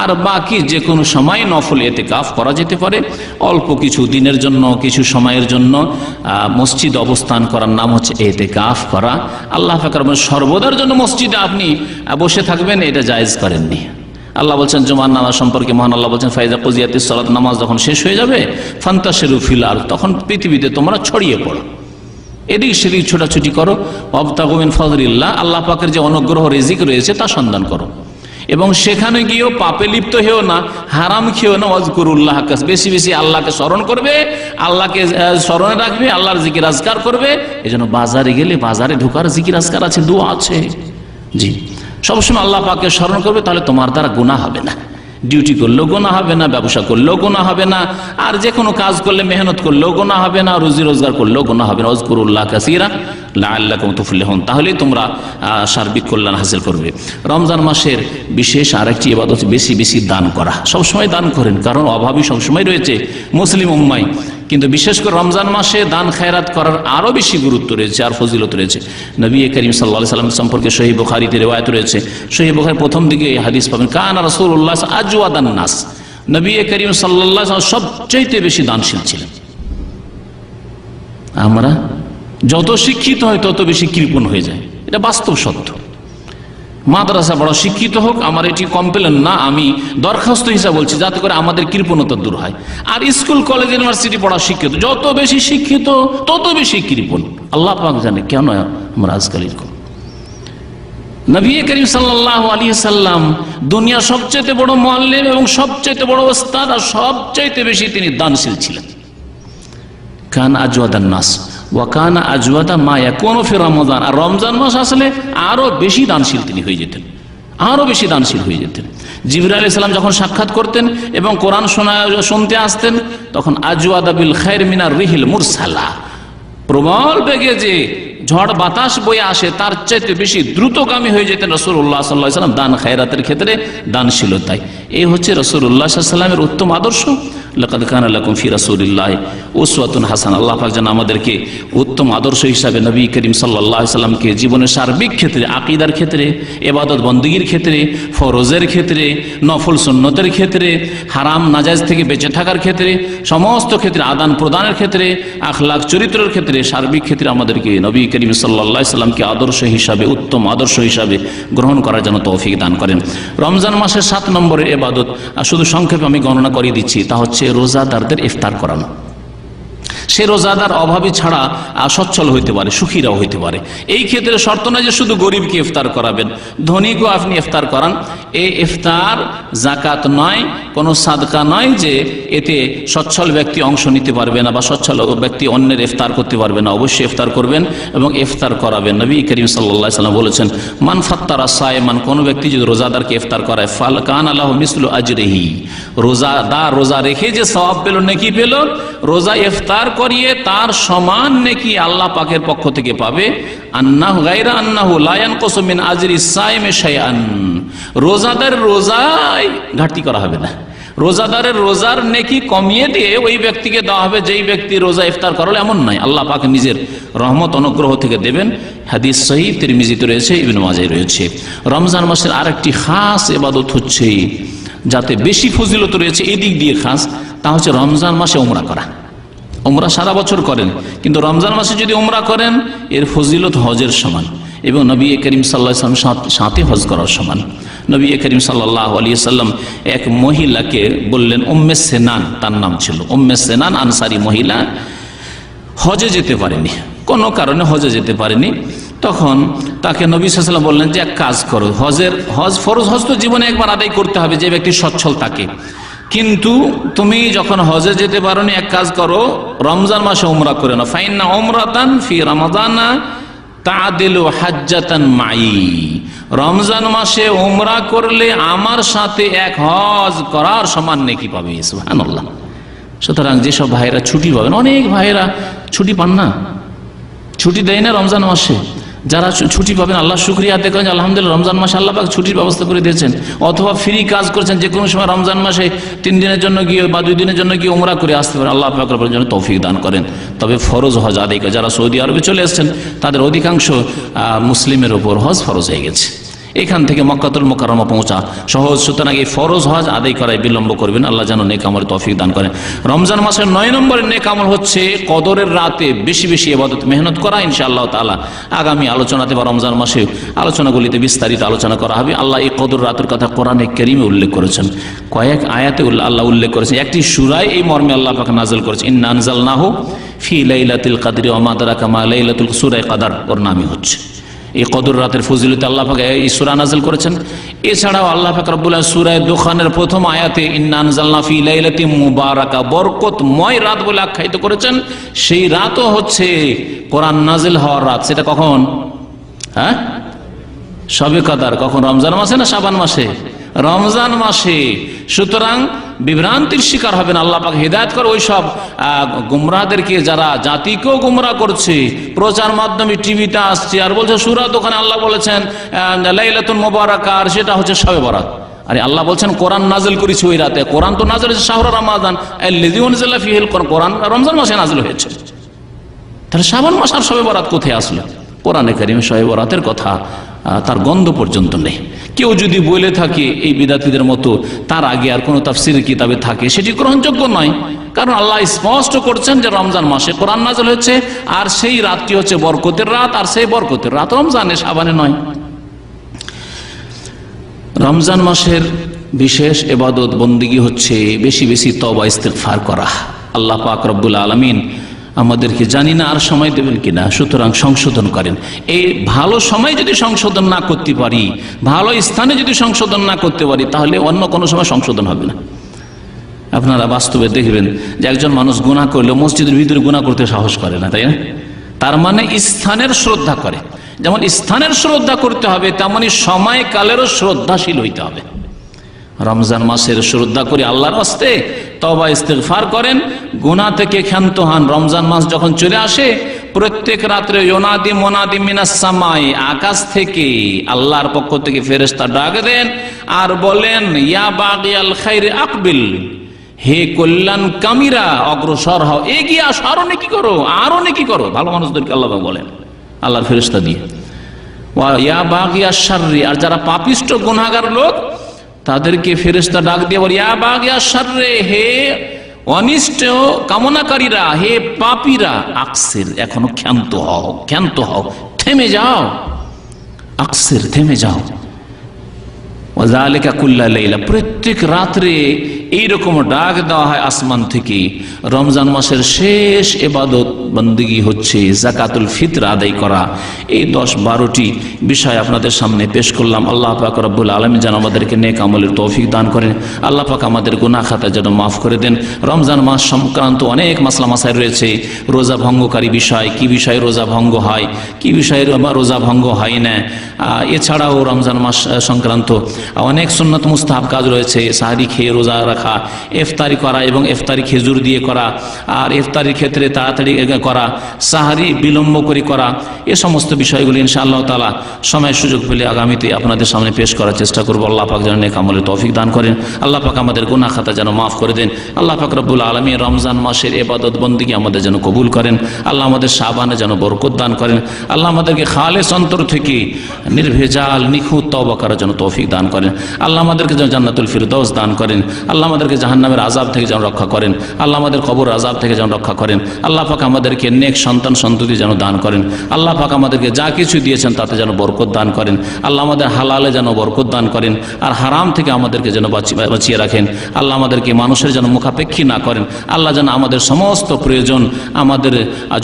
আর বাকি যে কোনো সময় নফল এতেকাফ করা যেতে পারে, অল্প কিছু দিনের জন্য, কিছু সময়ের জন্য মসজিদ অবস্থান করার নাম হচ্ছে এতেকাফ করা। আল্লাহ পাক সর্বদার জন্য মসজিদে আপনি বসে থাকবেন, এটা জায়েজ করেননি। আল্লাহ বলছেন জুমার নামাজ সম্পর্কে, মহান আল্লাহ বলছেন ফাইজা কুজিয়াতিস সালাত, নামাজ যখন শেষ হয়ে যাবে ফান্তাশিরু ফিল আরদ, তখন পৃথিবীতে তোমরা ছড়িয়ে পড়ো, এদিক সেদিক ছোটাছুটি করো। ওয়াবতাগু মিন ফাদলিল্লাহ, আল্লাহ পাকের যে অনুগ্রহ রিজিক রয়েছে তা সন্ধান করো, এবং সেখানে গিয়েও পাপে লিপ্ত হেও না, হারাম খেও না। ওয়াজকুরুল্লাহ, বেশি বেশি আল্লাহকে স্মরণ করবে, আল্লাহকে স্মরণে রাখবে, আল্লাহর জিকির আজকার করবে। এই জন্য বাজারে গেলে বাজারে ঢোকার জিকির আজকার আছে, দোয়া আছে। জি, সবসময় আল্লাহ পাককে স্মরণ করবে, তাহলে তোমার দ্বারা গুনাহ হবে না। ডিউটি করলেও গুনাহ হবে না, ব্যবসা করলেও গুনাহ হবে না, আর যে কোনো কাজ করলে মেহনত করলেও গুনাহ হবে না, রুজি রোজগার করলেও গুনাহ হবে না। ওয়াজকুরুল্লাহ কাসীরা লাআল্লাকুম তুফলিহুন, তাহলেই তোমরা সার্বিক কল্যাণ হাসিল করবে। রমজান মাসের বিশেষ আরেকটি ইবাদত বেশি বেশি দান করা। সবসময় দান করেন, কারণ অভাবী সবসময় রয়েছে মুসলিম উম্মায়, কিন্তু বিশেষ করে রমজান মাসে দান খায়রাত করার আরো বেশি গুরুত্ব রয়েছে আর ফজিলত রয়েছে। নবী করিম সাল্লাল্লাহু আলাইহি সাল্লাম সম্পর্কে সহিহ বুখারীতে riwayat রয়েছে। সহিহ বুখারীর প্রথম দিকে এই হাদিস পাবেন, কানা রাসূলুল্লাহ আজওয়াদান নাস, নবী করিম সাল্লাল্লাহু আলাইহি ওয়াসাল্লাম সবচেয়ে বেশি দানশীল ছিলেন। আমরা যত শিক্ষিত হয় তত বেশি কৃপণ হয়ে যায়, এটা বাস্তব সত্য। মাদ্রাসা বড় শিক্ষিত হোক, আমার এটি কমপ্লেন না, আমি দরখাস্ত হিসাবে বলছি, যাতে করে আমাদের কৃপণতা দূর হয়। আর স্কুল কলেজ ইউনিভার্সিটি পড়া শিক্ষিত, যত বেশি শিক্ষিত তত বেশি কৃপণ। আল্লাহ পাক জানে কেন আমরা আজকাল এরকম। নবী করিম সাল্লাল্লাহু আলাইহি সাল্লাম দুনিয়া সবচেয়ে বড় মুআল্লিম এবং সবচেয়ে বড় ওস্তাদ, আর সবচেয়ে বেশি তিনি দানশীল ছিলেন। কান আজওয়াদান নাস ওয়া কানা আজওয়াদা মা ইয়াকুনু ফি রমাদান, আর রমজান মাস আসলে আরো বেশি দানশীল তিনি হয়ে যেতেন, আরো বেশি দানশীল হয়ে যেতেন। জিবরাইল আলাইহিস সালাম যখন সাক্ষাৎ করতেন এবং কোরআন শুনতে আসতেন, তখন আজওয়াদা বিল খায়র মিনার রিহিল মুরসালা, প্রবল বেগে যে ঝড় বাতাস বয়ে আসে তার চাইতে বেশি দ্রুতগামী হয়ে যেতেন রাসূলুল্লাহ সাল্লাল্লাহু আলাইহি ওয়াসাল্লাম দান খায়রাতের ক্ষেত্রে, দানশীলতায়। এই হচ্ছে রাসূলুল্লাহ সাল্লাল্লাহু আলাইহি ওয়াসাল্লামের উত্তম আদর্শ। লাকাদ কানা লাকুম ফি রাসূলিল্লাহি উসওয়াতুন হাসানাহ, আল্লাহ পাক যেন আমাদেরকে উত্তম আদর্শ হিসাবে নবী করিম সাল্লাল্লাহু আলাইহি ওয়াসাল্লামকে জীবনের সার্বিক ক্ষেত্রে, আকীদার ক্ষেত্রে, ইবাদত বন্দেগীর ক্ষেত্রে, ফরজের ক্ষেত্রে, নফল সুন্নতের ক্ষেত্রে, হারাম নাজায়েজ থেকে বেঁচে থাকার ক্ষেত্রে, সমস্ত ক্ষেত্রে, আদান প্রদানের ক্ষেত্রে, আখলাক চরিত্রের ক্ষেত্রে, সার্বিক ক্ষেত্রে আমাদেরকে নবী করিম সাল্লাল্লাহু আলাইহি ওয়াসাল্লামকে আদর্শ হিসাবে, উত্তম আদর্শ হিসাবে গ্রহণ করার জন্য তৌফিক দান করেন। রমজান মাসের 7 নম্বরের ইবাদত, শুধু সংক্ষেপে আমি গণনা করে দিচ্ছি, তা হচ্ছে রোজাদারদের ইফতার করানো। সে রোজাদার অভাবী ছাড়া সচ্ছল হইতে পারে, সুখীরাও হইতে পারে। এই ক্ষেত্রে শর্ত নয় যে শুধু গরিবকে ইফতার করাবেন, ধনীকেও আপনি ইফতার করান। এই ইফতার জাকাত নয়, কোনো সাদকা নয় যে এতে সচ্ছল ব্যক্তি অংশ নিতে পারবে না বা সচ্ছল ব্যক্তি অন্যের ইফতার করতে পারবে না। অবশ্যই ইফতার করবেন এবং ইফতার করাবেন। নবী করিম সাল্লাল্লাহু আলাইহি ওয়াসাল্লাম বলেছেন, মান ফাত্তারা সায়মান, কোন ব্যক্তি যদি রোজাদারকে ইফতার করায়, ফাল কানা লাহু মিসলু আজরিহি, রোজাদার রোজা রেখে যে সওয়াব পেল, নেকি পেল, রোজা ইফতার করিয়ে তার সমান নেকি আল্লাহ পাকের পক্ষ থেকে পাবে। আন্নাহু গায়রা আন্নাহু লা ইয়ানকুসু মিন আজরি সাইমি শাইআন, রোজাদার রোজায় ঘাটতি করা হবে না, রোজাদারের রোজার নেকি কমিয়ে দিয়ে ওই ব্যক্তিকে দেওয়া হবে যেই ব্যক্তি রোজা ইফতার করলো, এমন নয়। আল্লাহ পাক নিজের রহমত অনুগ্রহ থেকে দেবেন। হাদিস সহিহ তিরমিজিতে রয়েছে, ইবনে মাজাহ রয়েছে। রমজান মাসের আরেকটি খাস ইবাদত হচ্ছে, যাতে বেশি ফজিলত রয়েছে এই দিক দিয়ে খাস, তা হচ্ছে রমজান মাসে উমরা করা। উমরা সারা বছর করেন, কিন্তু রমজান মাসে যদি উমরা করেন এর ফজিলত হজের সমান, এবং নবী করিম সাল্লাল্লাহু আলাইহি ওয়াসাল্লাম সাথে হজ করার সমান। নবী করিম সাল্লাল্লাহু আলাইহি ওয়াসাল্লাম এক মহিলাকে বললেন, উম্মে সেনান তার নাম ছিল, উম্মে সেনান আনসারী মহিলা, হজে যেতে পারেনি, কোনো কারণে হজে যেতে পারেনি। তখন তাকে নবী সাল্লাল্লাহু আলাইহি ওয়াসাল্লাম বললেন যে এক কাজ করো, হজ ফরজ হজ তো জীবনে একবার আদায় করতে হবে যে ব্যক্তি সচ্ছল থাকে, কিন্তু তুমি যখন হজে যেতে পারোনি, এক কাজ করো, রমজান মাসে উমরা করে নাও। ফাইন্না উমরাতান ফি রমাদানা তাদিলু হাজ্জাতান মাই, রমজান মাসে উমরা করলে আমার সাথে এক হজ করার সমান নেকি পাবে। সুবহানাল্লাহ। সুতরাং যেসব ভাইরা ছুটি পাবেন, অনেক ভাইরা ছুটি পান না, ছুটি দেয় না রমজান মাসে, যারা ছুটি পাবেন আল্লাহ শুকরিয়া আদায় করেন, আলহামদুলিল্লাহ রমজান মাসে আল্লাহ পাক ছুটির ব্যবস্থা করে দিয়েছেন। অথবা ফ্রি কাজ করছেন, যে কোনো সময় রমজান মাসে 3 দিনের জন্য গিয়ে বা 2 দিনের জন্য গিয়ে উমরা করে আসতে পারেন, আল্লাহ পাক রব্বুল আলামিন তৌফিক দান করেন। তবে ফরজ হজ আদায় করে যারা সৌদি আরবে চলে এসেছেন তাদের অধিকাংশ মুসলিমের ওপর হজ ফরজ হয়ে গেছে। এখান থেকে মক্কাতুল মুকাররমা পৌঁছা সহজ, সুতরাং এই ফরজ হজ আদায় করায় বিলম্ব করবেন। আল্লাহ যেন নেক আমলের তৌফিক দান করেন। রমজান মাসের 9 নম্বরের নেক আমল হচ্ছে কদরের রাতে বেশি বেশি ইবাদত মেহনত করা। ইনশাআল্লাহ তাআলা আগামী আলোচনাতে বা রমজান মাসে আলোচনাগুলিতে বিস্তারিত আলোচনা করা হবে। আল্লাহ এই কদর রাতের কথা কোরআনে কারীমে উল্লেখ করেছেন, কয়েক আয়াতে আল্লাহ উল্লেখ করেছেন। একটি সূরায় এই মর্মে আল্লাহ পাক নাযিল করেছেন, ইন্না আনজালনাহু ফি লাইলাতিল কদরি ওয়া মা আদরাকা মা লাইলাতুল সূরা কদর, ওর নামই হচ্ছে এই কদর রাতের ফজিলতে আল্লাহ পাক এই সূরা নাযিল করেছেন। এছাড়াও আল্লাহ পাক রব্বুল আলামিন সূরা দুখানের প্রথম আয়াতে ইন্না আনজালনা ফি লাইলাতিন মুবারাকা, বরকতময় রাত বলে আখ্যায়িত করেছেন। সেই রাতও হচ্ছে কোরআন নাযিল হওয়ার রাত। সেটা কখন? শবে কদর। কখন? রমজান মাসে না শাবান মাসে? রমজান মাসে। সুতরাং বিভ্রান্তির শিকার হবেন। আল্লাহ পাক হিদায়াত করে ওই সব গুমরাহদেরকে, যারা জাতিকেও গুমরাহ করছে, প্রচার মাধ্যমে টিভিতে আসছে আর বলছে সূরা দোকানে আল্লাহ বলেছেন লাইলাতুল মুবারাকা, আর সেটা হচ্ছে শবে বরাত। আরে আল্লাহ বলছেন কোরআন নাযিল করেছি ওই রাতে। কোরআন তো নাযিল হয়েছে শাহরু রমাদান আল্লাযী উনজিলা ফীহিল কোরআন, কোরআন রমজান মাসে নাযিল হয়েছে। তাহলে শাবান মাস আর শবে বরাত কোথায় আসলো? কোরআনে কারীমে শবে বরাতের কথা তার গন্ধ পর্যন্ত নেই। কেউ যদি বলে থাকে এই বিদাতীদের মতো তার আগে আর কোনো তাফসীরের কিতাবে থাকে, সেটি গ্রহণযোগ্য নয়। কারণ আল্লাহ স্পষ্ট করছেন যে রমজান মাসে কোরআন নাযিল হয়েছে, আর সেই রাতটি হচ্ছে বরকতের রাত, আর সেই বরকতের রাত রমজানে, শাবানে নয়। রমজান মাসের বিশেষ ইবাদত বন্দেগী হচ্ছে বেশি বেশি তওবা ইস্তিগফার করা। আল্লাহ পাক রব্বুল আলামিন আমাদেরকে জানি না আর সময় দেবেন কিনা, সুতরাং সংশোধন করেন। এই ভালো সময় যদি সংশোধন না করতে পারি, ভালো স্থানে যদি সংশোধন না করতে পারি, তাহলে অন্য কোনো সময় সংশোধন হবে না। আপনারা বাস্তবে দেখবেন যে একজন মানুষ গুনাহ করলে মসজিদের ভিতরে গুনাহ করতে সাহস করে না, তাই না? তার মানে স্থানের শ্রদ্ধা করে। যেমন স্থানের শ্রদ্ধা করতে হবে, তেমনি সময় কালেরও শ্রদ্ধাশীল হইতে হবে। রমজান মাসের শ্রদ্ধা করে আল্লাহর রাস্তে তওবা ইস্তিগফার করেন, গুনাহ থেকে ক্ষান্ত হন। রমজান মাস যখন চলে আসে, প্রত্যেক রাত্রে ইউনাদি মুনাদি মিনাস সামাই, আকাশ থেকে আল্লাহর পক্ষ থেকে ফেরেশতা ডাক দেন আর বলেন ইয়া বাগিয়াল খাইর আকবিল, হে কল্যাণ কামীরা অগ্রসর হও, এগিয়ে আসো, আরো নেকি করো, আরো নেকি করো। ভালো মানুষদেরকে আল্লাহ বলেন আল্লাহর ফেরেশতা দিয়ে। ওয়া ইয়া বাগিয়াশ শাররি, আর যারা পাপিষ্ট গুনাহগার লোক তাদেরকে ফেরেশতা ডাক দিয়ে বলে ইয়া বাগিয়াশ শাররি, হে অনিষ্ট কামনাকারীরা, হে পাপীরা, আকসির, এখনো ক্ষান্ত হও, ক্ষান্ত হও, থেমে যাও, আকসির, থেমে যাও। ওয়াযালিকা কুল্লা লাইলা, প্রত্যেক রাত্রে এইরকম ডাক দেওয়া হয় আসমান থেকে। রমজান মাসের শেষ ইবাদত বন্দেগী হচ্ছে যাকাতুল ফিতর আদায় করা। এই 10-12টি বিষয় আপনাদের সামনে পেশ করলাম। আল্লাহ পাক রব্বুল আলামিন যেন আমাদেরকে নেক আমলের তৌফিক দান করেন। আল্লাহ পাক আমাদের গুনাহ খাতা যেন মাফ করে দেন। রমজান মাস সংক্রান্ত অনেক মাসলা মাসাইল রয়েছে। রোজা ভঙ্গকারী বিষয়, কি বিষয়ে রোজা ভঙ্গ হয়, কি বিষয়ে রোজা ভঙ্গ হয় না। এছাড়াও রমজান মাস সংক্রান্ত অনেক সুন্নত মুস্তাহাব কাজ রয়েছে। সাহরি খেয়ে রোজা রাখা, ইফতারি করা এবং ইফতারি খেজুর দিয়ে করা, আর ইফতারির ক্ষেত্রে তাড়াতাড়ি করা, সাহরি বিলম্ব করে করা, এ সমস্ত বিষয়গুলি ইনশাআল্লাহ তাআলা সময় সুযোগ পেলে আগামীতে আপনাদের সামনে পেশ করার চেষ্টা করব। আল্লাহ পাক যেন নেক আমলের তৌফিক দান করেন। আল্লাহ পাক আমাদের গুনাহ খাতা যেন মাফ করে দেন। আল্লাহ পাক রব্বুল আলামিন রমজান মাসের ইবাদত বন্দেগী আমাদের যেন কবুল করেন। আল্লাহ আমাদের শাবানে যেন বরকত দান করেন। আল্লাহ আমাদেরকে খালেস অন্তর থেকে নির্ভেজাল নিখুঁত তওবা করার জন্য তৌফিক দান করেন। আল্লাহ আমাদেরকে যেন জান্নাতুল ফিরদাউস দান করেন। আল্লাহ আমাদেরকে জাহান্নামের আযাব থেকে যেন রক্ষা করেন। আল্লাহ আমাদের কবর আযাব থেকে যেন রক্ষা করেন। আল্লাহ পাক আমাদেরকে নেক সন্তান সন্ততি যেন দান করেন। আল্লাহ পাক আমাদেরকে যা কিছু দিয়েছেন তাতে যেন বরকত দান করেন। আল্লাহ আমাদের হালালে যেন বরকত দান করেন, আর হারাম থেকে আমাদেরকে যেন বাঁচিয়ে রাখেন। আল্লাহ আমাদেরকে মানুষের যেন মুখাপেক্ষী না করেন। আল্লাহ যেন আমাদের সমস্ত প্রয়োজন, আমাদের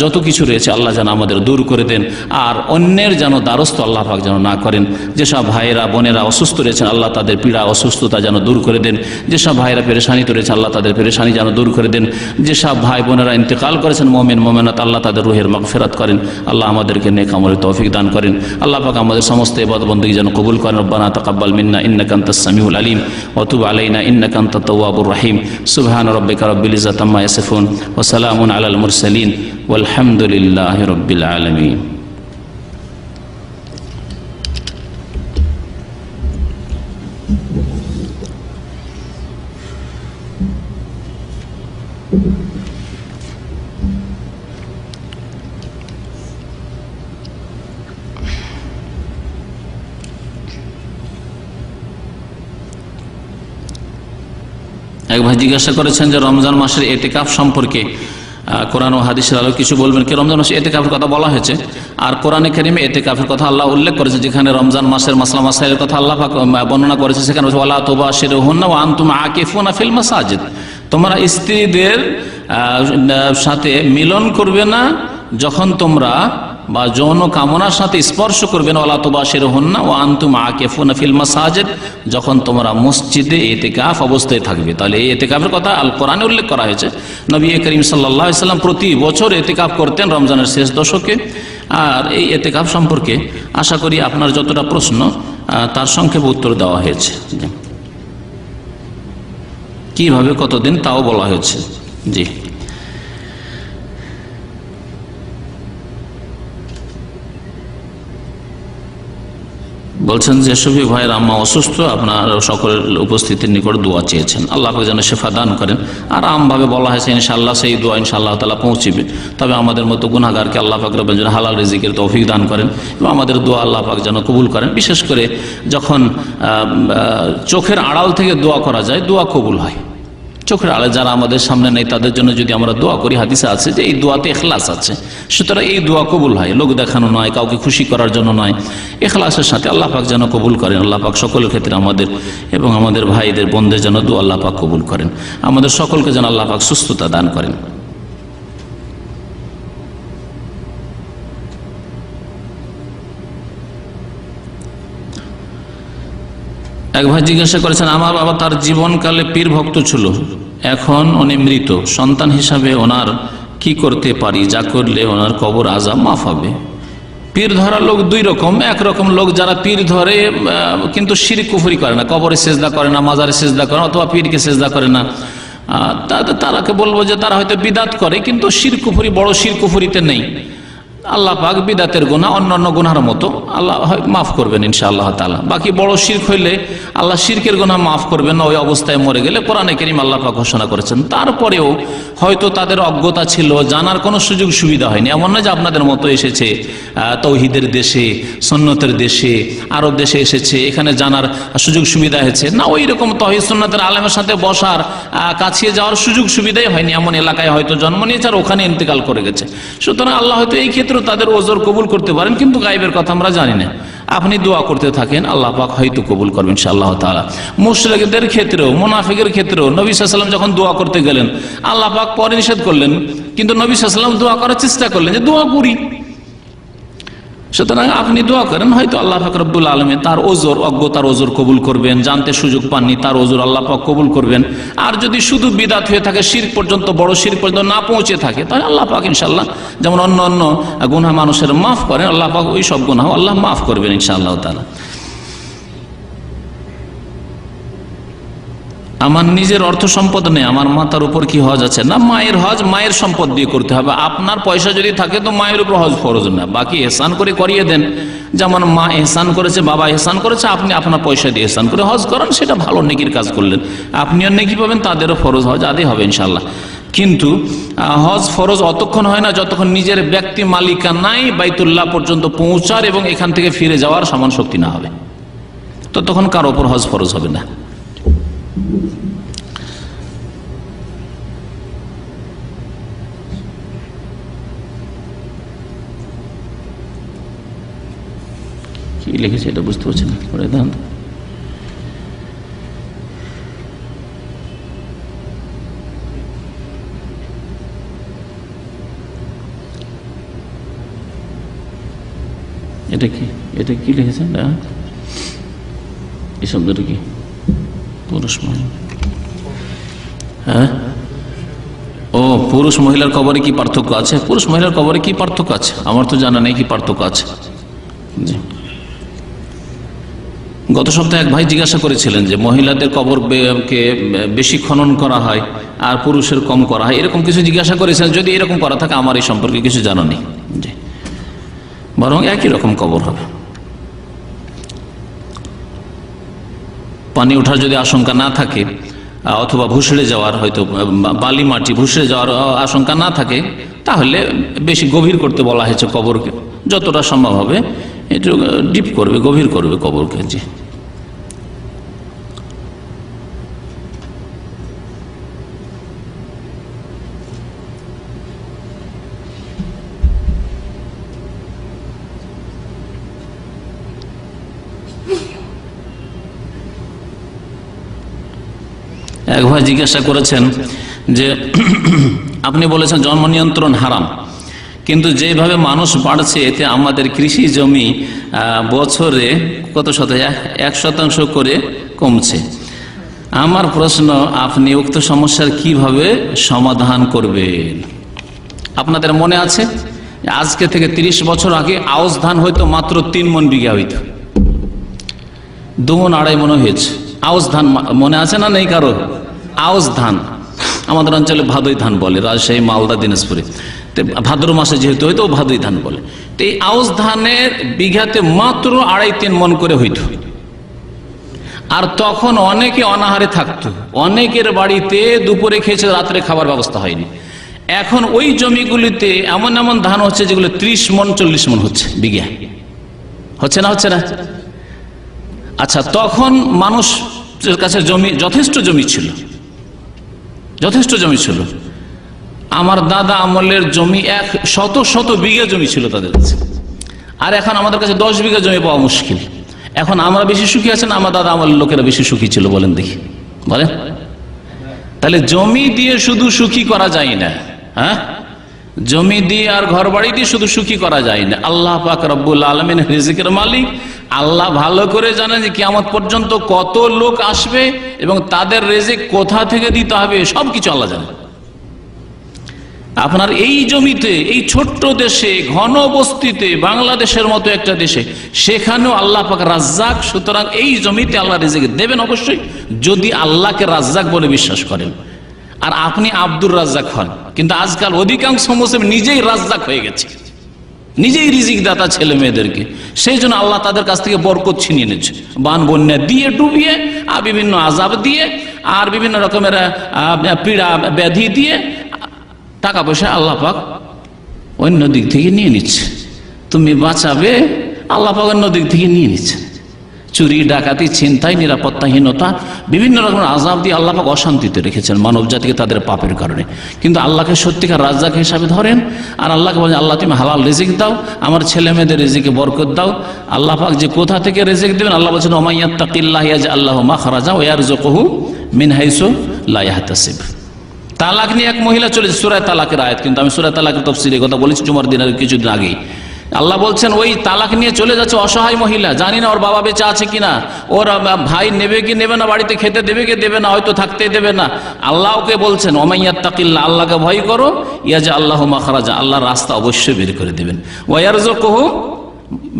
যত কিছু রয়েছে আল্লাহ যেন আমাদের দূর করে দেন, আর অন্যের যেন দ্বারস্থ আল্লাহ পাক যেন না করেন। যেসব ভাইয়েরা বোনেরা অসুস্থ রয়েছেন আল্লাহ তাদের পীড়া অসুস্থতা যেন দূর করে দেন। যেসব ভাইয়েরা পেরেশানিতে রয়েছে আল্লাহ তাদের পেরেশানি যেন দূর করে দেন। যেসব ভাই বোনেরা ইন্তেকাল করেছেন মুমিন মোমেনাত আল্লাহ তাদের রুহের মাগফিরাত করেন। আল্লাহ আমাদেরকে নেক আমলের তৌফিক দান করেন। আল্লাহ পাক আমাদের সমস্ত ইবাদত বন্দেগী যেন কবুল করেন। রব্বানা তাকাব্বাল মিন্না ইন্নাকা আনতাস সামিউল আলিম ওয়া তুব আলাইনা ইন্নাকা আনতাত তাওয়াবুর রহিম। সুবহানা রাব্বিকা রাব্বিল ইজ্জাতি আম্মা ইয়াসিফুন ওয়া সালামুন আলাল মুরসালিন ওয়ালহামদুলিল্লাহি রাব্বিল আলামিন। এক ভাই জিজ্ঞাসা করেছেন যে রমজান মাসের এতেকাফ সম্পর্কে কোরআন ও হাদিসের আলো কিছু বলবেন কি? রমজান মাসে এতেকাফের কথা বলা হয়েছে, আর কোরআনে কারিমে এতেকাফের কথা আল্লাহ উল্লেখ করেছে। যেখানে রমজান মাসের মাসলা মাসাইলের কথা আল্লাহ পাক বর্ণনা করেছে, সেখানে ওয়ালা তুবাশিরুহুন্না ওয়া আনতুম আকিফুনা ফিল মাসাজিদ, তোমরা স্ত্রীদের সাথে মিলন করবে না যখন তোমরা বা যৌন কামনার সাথে স্পর্শ করবে না। ওয়ালা তুবাশিরুহুন্না ওয়া আনতুম আকিফুনা ফিল মাসাজিদ, যখন তোমরা মসজিদে ইতিকাফ অবস্থায় থাকবে। তাহলে এই ইতিকাফের কথা আল কোরআনে উল্লেখ করা হয়েছে। নবী করিম সাল্লাল্লাহু আলাইহি সাল্লাম প্রতি বছর ইতিকাফ করতেন রমজানের শেষ দশকে। আর এই ইতিকাফ সম্পর্কে আশা করি আপনার যতটা প্রশ্ন তার সংক্ষেপে উত্তর দেওয়া হয়েছে। কিভাবে কতদিন তাও বলা হয়েছে। জি, বলছেন যে শফিক ভাইয়ের আম্মা অসুস্থ, আপনার সকলের উপস্থিতির নিকট দোয়া চেয়েছেন, আল্লাহ পাক যেন শেফা দান করেন। আর আমভাবে বলা হয়েছে ইনশাআল্লাহ সেই দোয়া ইনশাআল্লাহ তাআলা পৌঁছিবে। তবে আমাদের মতো গুনাহগারকে আল্লাহ পাক রব্বুল যেন হালাল রিজিকের তৌফিক দান করেন এবং আমাদের দোয়া আল্লাহ পাক যেন কবুল করেন। বিশেষ করে যখন চোখের আড়াল থেকে দোয়া করা যায়, দোয়া কবুল হয়। চোখের আড়ালে যারা আমাদের সামনে নেই তাদের জন্য যদি আমরা দোয়া করি, হাদিসে আছে যে এই দোয়াতে ইখলাস আছে, সুতরাং এই দোয়া কবুল হয়। লোক দেখানো নয়, কাউকে খুশি করার জন্য নয়, ইখলাসের সাথে আল্লাহ পাক যেন কবুল করেন। আল্লাহ পাক সকলের ক্ষেত্রে আমাদের এবং আমাদের ভাইদের বোনদের যেন দোয়া আল্লাহ পাক কবুল করেন। আমাদের সকলকে যেন আল্লাহ পাক সুস্থতা দান করেন। এক ভাই জিজ্ঞাসা করেছেন, আমার বাবা তার জীবনকালে পীর ভক্ত ছিল, এখন উনি মৃত, সন্তান হিসাবে ওনার কি করতে পারি যা করলে ওনার কবর আযাব মাফ হবে? পীর ধরা লোক দুই রকম। একরকম লোক যারা পীর ধরে কিন্তু শিরক কুফরি করে না, কবরে সেজদা করে না, মাজারে সেজদা করে না, অথবা পীরকে সেজদা করে না, তারাকে বলবো যে তারা হয়তো বিদাত করে কিন্তু শিরক কুফরি, বড় শিরক কুফরিতে নেই। আল্লাহ পাক বিদাতের গুনাহ অন্যান্য গুনাহের মতো আল্লাহ মাফ করবেন ইনশাআল্লাহ তাআলা। বাকি বড় শিরক হইলে আল্লাহ শিরকের গুনাহ মাফ করবেন না, ওই অবস্থায় মরে গেলে কোরআনে কারীম আল্লাহ পাক ঘোষণা করেছেন। তারপরেও হয়তো তাদের অজ্ঞতা ছিল, জানার কোনো সুযোগ সুবিধা হয়নি। এমন না যে আপনাদের মতো এসেছে তৌহিদের দেশে, সুন্নতের দেশে, আরব দেশে এসেছে, এখানে জানার সুযোগ সুবিধা হয়েছে না। ওই রকম তৌহিদ সুন্নতের আলেমের সাথে বসার, কাছিয়ে যাওয়ার সুযোগ সুবিধাই হয়নি। এমন এলাকায় হয়তো জন্ম নিয়েছে আর ওখানে ইন্তেকাল করে গেছে। সুতরাং আল্লাহ হয়তো এই ক্ষেত্রে তাদের ওজর কবুল করতে পারেন, কিন্তু গায়েবের কথা আমরা জানি না। আপনি দোয়া করতে থাকেন, আল্লাহ পাক হয়তো কবুল করবেন ইনশাআল্লাহ তাআলা। মুশরিকদের ক্ষেত্রেও, মুনাফিকের ক্ষেত্রেও নবী সাল্লাল্লাহু আলাইহি ওয়াসাল্লাম যখন দোয়া করতে গেলেন, আল্লাহ পাক পরে নিষেধ করলেন, কিন্তু নবী সাল্লাল্লাহু আলাইহি ওয়াসাল্লাম দোয়া করার চেষ্টা করলেন যে দোয়া করি। সুতরাং আপনি দোয়া করেন, হয়তো আল্লাহ পাক রব্বুল আলামিন তার ওজর, অজ্ঞতার ওজর কবুল করবেন। জানতে সুযোগ পাননি, তার ওজর আল্লাহ পাক কবুল করবেন। আর যদি শুধু বিদাত হয়ে থাকে, শিরক পর্যন্ত, বড় শিরক পর্যন্ত না পৌঁছে থাকে, তাহলে আল্লাহ পাক ইনশাআল্লাহ যেমন অন্য অন্য গুনাহ মানুষের মাফ করেন, আল্লাহ পাক ওই সব গুনাহ আল্লাহ মাফ করবেন ইনশাআল্লাহ তাআলা। আমার নিজের অর্থ সম্পদ নেই, আমার মাথার উপর কি হজ আছে? না, মায়ের হজ মায়ের সম্পদ দিয়ে করতে হবে। আপনার পয়সা যদি থাকে তো মায়ের উপর হজ ফরজ না, বাকি এহসান করে করিয়ে দেন। যেমন মা এহসান করেছে, বাবা এহসান করেছে, আপনি আপনার পয়সা দিয়ে এহসান করে হজ করেন, সেটা ভালো নেকির কাজ করলেন, আপনিও নেকি পাবেন, তাদেরও ফরজ হজ আদায় হবে ইনশাআল্লাহ। কিন্তু হজ ফরজ অতক্ষণ হয় না যতক্ষণ নিজের ব্যক্তি মালিকানায় বাইতুল্লাহ পর্যন্ত পৌঁছার এবং এখান থেকে ফিরে যাওয়ার সমান শক্তি না হবে, ততক্ষণ কারো ওপর হজ ফরজ হবে না। কি লিখেছে এটা বুঝতে পারছি না, পরে দেন। এটা কি, এটা কি লিখেছে? এই শব্দটা কি? পুরুষ মহিলা? হ্যাঁ, ও ও পুরুষ মহিলার কবরে কি পার্থক্য আছে? পুরুষ মহিলার কবরে কি পার্থক্য আছে? আমার তো জানা নেই কি পার্থক্য আছে। জি, গত সপ্তাহে এক ভাই জিজ্ঞাসা করেছিলেন যে মহিলাদের কবরকে বেশি খনন করা হয় আর পুরুষের কম করা হয়, এরকম কিছু জিজ্ঞাসা করেছিলেন। যদি এরকম করা থাকে আমার এই সম্পর্কে কিছু জানা নেই। জি, বরং একই রকম কবর হবে। পানি ওঠার যদি আশঙ্কা না থাকে অথবা ভুসড়ে যাওয়ার, হয়তো বালি মাটি ভুসড়ে যাওয়ার আশঙ্কা না থাকে, তাহলে বেশি গভীর করতে বলা হয়েছে কবরকে। যতটা সম্ভব হবে একটু ডিপ করবে, গভীর করবে কবরকে। জি, এক ভাই জিজ্ঞাসা করেছেন যে আপনি বলেছেন জন্ম নিয়ন্ত্রণ হারাম, কিন্তু যেভাবে মানুষ বাড়ছে এতে আমাদের কৃষি জমি বছরে কত শতাংশ, 1% করে কমছে। আমার প্রশ্ন, আপনি উক্ত সমস্যার কিভাবে সমাধান করবেন? আপনাদের মনে আছে আজকে থেকে 30 বছর আগে আউশ ধান হয়তো মাত্র 3 মণ বিঘা হইত, 2 মণ 2.5 মণ হয়েছে। আউশ ধান মনে আছে না নেই কারো? আউশ ধান আমাদের অঞ্চলে ভাদই ধান বলে, রাজশাহী, মালদা, দিনাজপুরে ভাদ্র মাসে যেহেতু হয়তো ভাদই ধান বলে। তো এই আউশ ধানের বিঘাতে মাত্র 2.5-3 মণ করে হইত। আর তখন অনেকে অনাহারে থাকতো, অনেকের বাড়িতে দুপুরে খেয়েছে, রাত্রে খাবার ব্যবস্থা হয়নি। এখন ওই জমিগুলিতে এমন এমন ধান হচ্ছে যেগুলো 30 মণ 40 মণ হচ্ছে বিঘা। হচ্ছে না? হচ্ছে না? আচ্ছা, তখন মানুষের কাছে জমি যথেষ্ট জমি ছিল, যথেষ্ট জমি ছিল। আমার দাদা আমলের জমি 100 বিঘা জমি ছিল তাদের কাছে, আর এখন আমাদের কাছে 10 বিঘা জমি পাওয়া মুশকিল। এখন আমরা বেশি সুখী আছেন, আমার দাদা আমলের লোকেরা বেশি সুখী ছিল? বলেন দেখি, বলেন। তাহলে জমি দিয়ে শুধু সুখী করা যায় না, হ্যাঁ, জমি দিয়ে আর ঘর বাড়ি দিয়ে শুধু সুখী করা যায় না। আল্লাহ পাক রব্বুল আলামিন রিজিকের মালিক, আল্লাহ ভালো করে জানেন যে কিয়ামত পর্যন্ত কত লোক আসবে এবং তাদের রিজিক কোথা থেকে দিতে হবে সবকিছু আল্লাহ জানেন। আপনার এই জমিতে, এই ছোট্ট দেশে, ঘন বস্তিতে, বাংলাদেশের মতো একটা দেশে, সেখানেও আল্লাহ পাক রাজ্জাক। সুতরাং এই জমিতে আল্লাহ রিজিক দেবেন অবশ্যই, যদি আল্লাহকে রাজ্জাক বলে বিশ্বাস করেন আর আপনি আব্দুর রাজ্জাক হন। কিন্তু আজকাল অধিকাংশ মুসলিম নিজেই রাজ্জাক হয়ে গেছে, নিজেই রিজিক দাতা ছেলে মেয়েদেরকে। সেই জন্য আল্লাহ তাদের কাছ থেকে বরকত ছিনিয়ে নিচ্ছে, বান বন্যা দিয়ে, ডুবিয়ে, আর বিভিন্ন আযাব দিয়ে, আর বিভিন্ন রকমের পীড়া ব্যাধি দিয়ে টাকা পয়সা আল্লাহ পাক অন্য দিক থেকে নিয়ে নিচ্ছে। তুমি বাঁচাবে, আল্লাহ পাক অন্য দিক থেকে নিয়ে নিচ্ছে। চুরি, ডাকাতি, ছিনতাই, নিরাপত্তাহীনতা, বিভিন্ন রকমের আযাব দিয়ে আল্লাহ পাক অশান্তিতে রেখেছেন মানব জাতিকে তাদের পাপের কারণে। কিন্তু আল্লাহকে সত্যিকার রাজ্জাক হিসাবে ধরেন আর আল্লাহকে বলেন, আল্লাহ তুমি হালাল রিজিক দাও, আমার ছেলে মেয়েদের রিজিকে বরকত দাও। আল্লাহ পাক যে কোথা থেকে রিজিক দেবেন, আল্লাহ বলছেন ওমাইয়াত্তাকিল্লাহ ইয়াজআল লাহু মাখরাজা ওয়া ইয়ারযুকুহু মিন হাইসু লা ইয়াহতাসিব। তালাক নিয়ে এক মহিলা চলেছে, সূরা তালাকের আয়াত, কিন্তু আমি সূরা তালাকের তাফসীরে কথা বলেছি জুমার দিনের কিছুদিন আগেই। আল্লাহ বলছেন ওই তালাক নিয়ে চলে যাচ্ছে অসহায় মহিলা, জানি না ওর বাবা বেঁচে আছে কিনা, ওর ভাই নেবে কি নেবে না, বাড়িতে খেতে দেবে কি দেবে না, হয়তো থাকতে দেবে না। আল্লাহ ওকে বলছেন ওমাইয়াত্তাকিল্লাহ, আল্লাহকে ভয় করো, ইয়াজআল লাহু মাখরাজা, আল্লাহ রাস্তা অবশ্যই বের করে দেবেন, ওয়া ইয়ারযুকুহু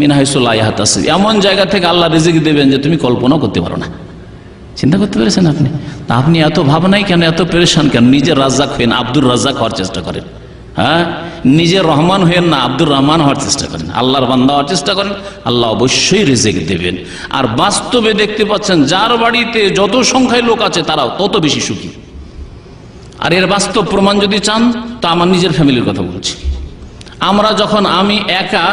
মিন হাইসু লা ইয়াহতাসিব, এমন জায়গা থেকে আল্লাহ রিজিক দেবেন যে তুমি কল্পনা করতে পারো না। চিন্তা করতে পেরেছেন আপনি? আপনি এত ভাবনাই কেন, এত পেরেশান কেন? নিজের রাজ্জাক হয়েন, আব্দুর রাজ্জাক হওয়ার চেষ্টা করেন। হ্যাঁ, নিজের রহমান হয়েন না, আব্দুর রহমান হওয়ার চেষ্টা করেন, আল্লাহর বান্দা হওয়ার চেষ্টা করেন, আল্লাহ অবশ্যই রিজিক দেবেন। আর বাস্তবে দেখতে পাচ্ছেন যার বাড়িতে যত সংখ্যায় লোক আছে তারাও তত বেশি সুখী। আর এর বাস্তব প্রমাণ যদি চান তো আমার নিজের ফ্যামিলির কথা বলছি। আমরা যখন, আমি একা,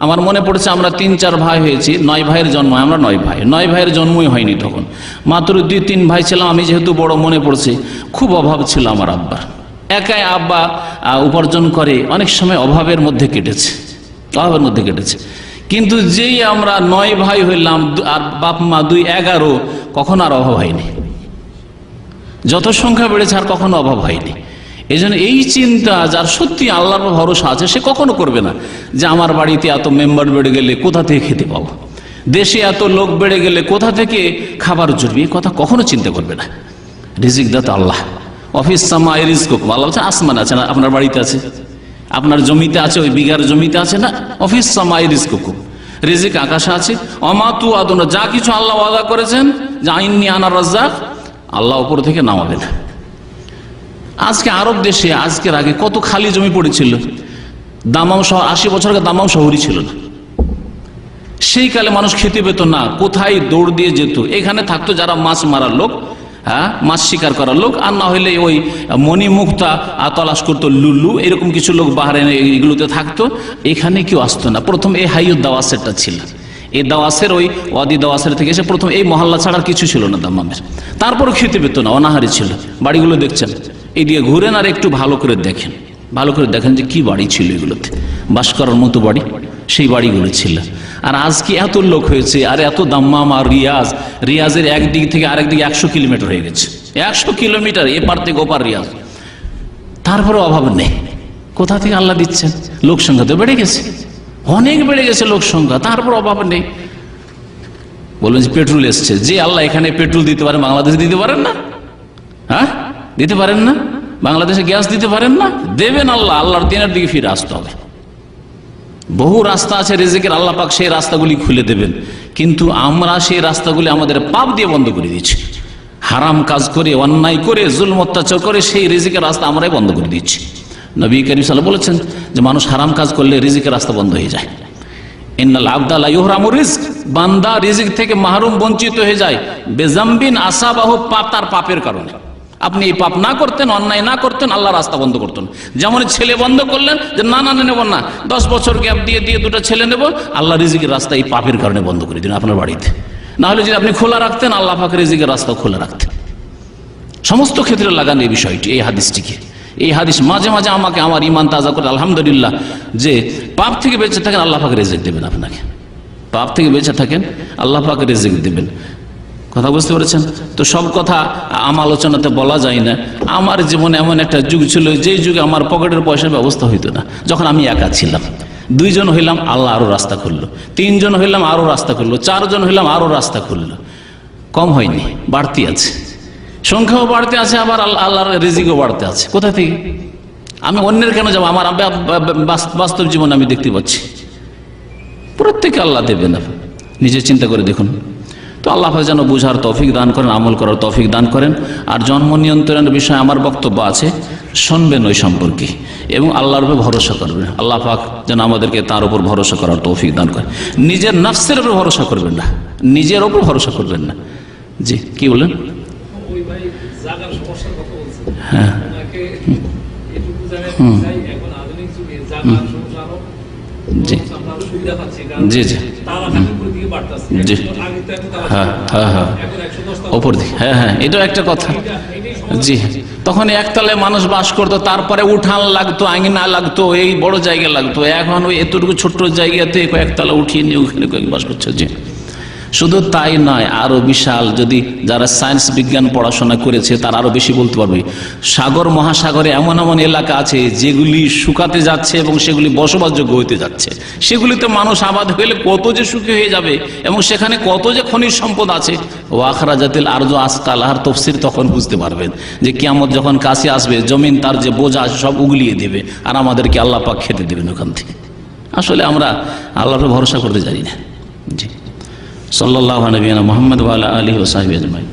আমার মনে পড়েছে আমরা 3-4 ভাই হয়েছি, 9 ভাইয়ের জন্ম, আমরা 9 ভাই, 9 ভাইয়ের জন্মই হয়নি তখন, মাত্র 2-3 ভাই ছিলাম। আমি যেহেতু বড়, মনে পড়ছে খুব অভাব ছিল আমার আব্বার। একাই আব্বা উপার্জন করে, অনেক সময় অভাবের মধ্যে কেটেছে, অভাবের মধ্যে কেটেছে। কিন্তু যেই আমরা 9 ভাই হইলাম আর বাপ মা 2-11, কখনো আর অভাব হয়নি। যত সংখ্যা বেড়েছে আর কখনো অভাব হয়নি। এই জন্য এই চিন্তা যার সত্যি আল্লাহর ভরসা আছে সে কখনো করবে না যে আমার বাড়িতে এত মেম্বার বেড়ে গেলে কোথা থেকে খেতে পাবো, দেশে এত লোক বেড়ে গেলে কোথা থেকে খাবার জুটবে, এই কথা কখনো চিন্তা করবে না। রিজিক দাতা আল্লাহ, অফিস সামাই রিজকুকুম, আল্লাহ বলছেন আসমান আছে না, আপনার বাড়িতে আছে, আপনার জমিতে আছে, ওই বিঘার জমিতে আছে না, অফিস সামাই রিজকুকুম, রিজিক আকাশে আছে। অমা তু আদুনা, যা কিছু আল্লাহ ওয়াদা করেছেন যে আইন্নি আনা রাজ্জাক, আল্লাহ উপর থেকে নামাবে না। আজকে আরব দেশে আজকের আগে কত খালি জমি পড়েছিল, দামাম শহর 80 বছর আগে দামাম শহরই ছিল না। সেই কালে মানুষ খেতে পেত না, কোথায় দৌড় দিয়ে যেত, এখানে থাকতো যারা মাছ মারার লোক, হ্যাঁ মাছ শিকার করার লোক, আর না হইলে ওই মণিমুক্তা তলাশ করতো, লুল্লু, এরকম কিছু লোক বাহারাইনে এগুলোতে থাকতো। এখানে কেউ আসতো না। প্রথম এই হাইয়ুদ দাওয়াসেরটা ছিল, এই দাওয়াসের ওই ওয়াদি দাওয়াসের থেকে এসে প্রথম এই মহল্লা ছাড়ার কিছু ছিল না দাম্মামের। তারপরও খেতে পেত না, অনাহারি ছিল। বাড়িগুলো দেখছেন, এই দিয়ে ঘুরেন আর একটু ভালো করে দেখেন, ভালো করে দেখেন যে কি বাড়ি ছিল এগুলোতে, বাস করার মতো বাড়ি, সেই বাড়িগুলো ছিল। আর আজকে এত লোক হয়েছে, আর এত দাম্মাম আর রিয়াজের একদিক থেকে আরেক দিকে 100 কিলোমিটার হয়ে গেছে, 100 কিলোমিটার এপার থেকে ওপার রিয়াজ। তারপরে অভাব নেই, কোথা থেকে আল্লাহ দিচ্ছেন? লোক সংখ্যা তো বেড়ে গেছে, অনেক বেড়ে গেছে লোক সংখ্যা, তারপর অভাব নেই। বলবেন যে পেট্রোল এসছে, যে আল্লাহ এখানে পেট্রোল দিতে পারেন, বাংলাদেশে দিতে পারেন না? হ্যাঁ, দিতে পারেন না? বাংলাদেশে গ্যাস দিতে পারেন না? দেবেন আল্লাহ, আল্লাহর দিনের দিকে ফিরে আসতে হবে। বহু রাস্তা আছে রিজিকের, আল্লাহ পাক সেই রাস্তাগুলি খুলে দেবেন, কিন্তু আমরা সেই রাস্তাগুলি আমাদের পাপ দিয়ে বন্ধ করে দিচ্ছি। হারাম কাজ করে, অন্যায় করে, জুলম অত্যাচার করে সেই রিজিকের রাস্তা আমরাই বন্ধ করে দিচ্ছি। নবী করিম সাল্লাল্লাহু আলাইহি ওয়াসাল্লাম বলেছেন যে মানুষ হারাম কাজ করলে রিজিকের রাস্তা বন্ধ হয়ে যায়। ইন্নাল আবদা লা ইউহরামু রিজক, বান্দা রিজিক থেকে মাহরুম, বঞ্চিত হয়ে যায় বেজামবিন আসাবাহু, তার পাপের কারণে। আপনি এই পাপ না করতেন, অন্যায় না করতেন, আল্লাহ রাস্তা বন্ধ করতেন। যেমন ছেলে বন্ধ করলেন যে না নেব না, 10 বছর গ্যাপ দিয়ে দুটো ছেলে নেব, আল্লাহ রিজিকের রাস্তা এই পাপের কারণে বন্ধ করে দিন আপনার বাড়িতে। না হলে যদি আপনি খোলা রাখতেন, আল্লাহ পাক রিজিকের রাস্তা খোলা রাখতেন। সমস্ত ক্ষেত্রে লাগান এই বিষয়টি, এই হাদিসটিকে। এই হাদিস মাঝে মাঝে আমাকে আমার ইমান তাজা করে, আলহামদুলিল্লাহ, যে পাপ থেকে বেঁচে থাকেন, আল্লাহ পাক রিজিক দেবেন আপনাকে। পাপ থেকে বেঁচে থাকেন, আল্লাহ পাক রিজিক দেবেন। কথা বুঝতে পেরেছেন তো? সব কথা আলোচনাতে বলা যায় না। আমার জীবনে এমন একটা যুগ ছিল, যেই যুগে আমার পকেটের পয়সার ব্যবস্থা হইতো না। যখন আমি একা ছিলাম, 2 জন হইলাম, আল্লাহ আরো রাস্তা খুললো, 3 জন হইলাম, আরো রাস্তা খুললো, 4 জন হইলাম, আরো রাস্তা খুললো। কম হয়নি, বাড়তি আছে, সংখ্যাও বাড়তে আছে, আবার আল্লাহর রিজিকও বাড়তে আছে। কোথা থেকে? আমি অন্যের কেন যাবো? আমার বাস্তব জীবনে আমি দেখতে পাচ্ছি প্রত্যেকে আল্লাহ দেবেন। নিজে চিন্তা করে দেখুন তো। আল্লাহ যেন বুঝার তৌফিক দান করেন, আমল করার তৌফিক দান করেন। আর জন্ম নিয়ন্ত্রণের বিষয়ে আমার বক্তব্য আছে, শুনবেন ওই সম্পর্কে, এবং আল্লাহর উপর ভরসা করবেন। আল্লাহ পাক যেন আমাদেরকে তার উপর ভরসা করার তৌফিক দান করেন। নিজের নফসের উপর ভরসা করবেন না, নিজের উপর ভরসা করবেন না। জি, কি বলেন? হ্যাঁ, জি জি জি জি, হ্যাঁ হ্যাঁ হ্যাঁ, ওপর দিকে, হ্যাঁ হ্যাঁ, এটাও একটা কথা। জি, তখন একতলায় মানুষ বাস করতো, তারপরে উঠান লাগতো, আঙিনা লাগতো, এই বড় জায়গা লাগতো। এখন ওই এতটুকু ছোট্ট জায়গাতে কয়েকতলা উঠিয়ে নিয়ে ওখানে বাস করছে। জি, শুধু তাই নয়, আরো বিশাল, যদি যারা সায়েন্স বিজ্ঞান পড়াশোনা করেছে তারা আরো বেশি বলতে পারবে। সাগর মহাসাগরে এমন এমন এলাকা আছে যেগুলি শুকাতে যাচ্ছে এবং সেগুলি বসবাসযোগ্য হতে যাচ্ছে। সেগুলিতে মানুষ আবাদ হলে কত যে সুখী হয়ে যাবে, এবং সেখানে কত যে খনিজ সম্পদ আছে। ও আখরাজাতিল আরজু আসকালাহার তাফসীর তখন বুঝতে পারবেন যে কিয়ামত যখন কাছে আসবে, জমিন তার যে বোঝা আছে সব উগলিয়ে দেবে, আর আমাদেরকে আল্লাহ পাক খেতে দেবেন ওখান থেকে। আসলে আমরা আল্লাহর ভরসা করতে জানি না। জি, সাল্লাল্লাহু আলাইহি ওয়া সাল্লাম, মুহাম্মদ ওয়া আলা আলিহি ওয়া সাহবিহি আজমাইন।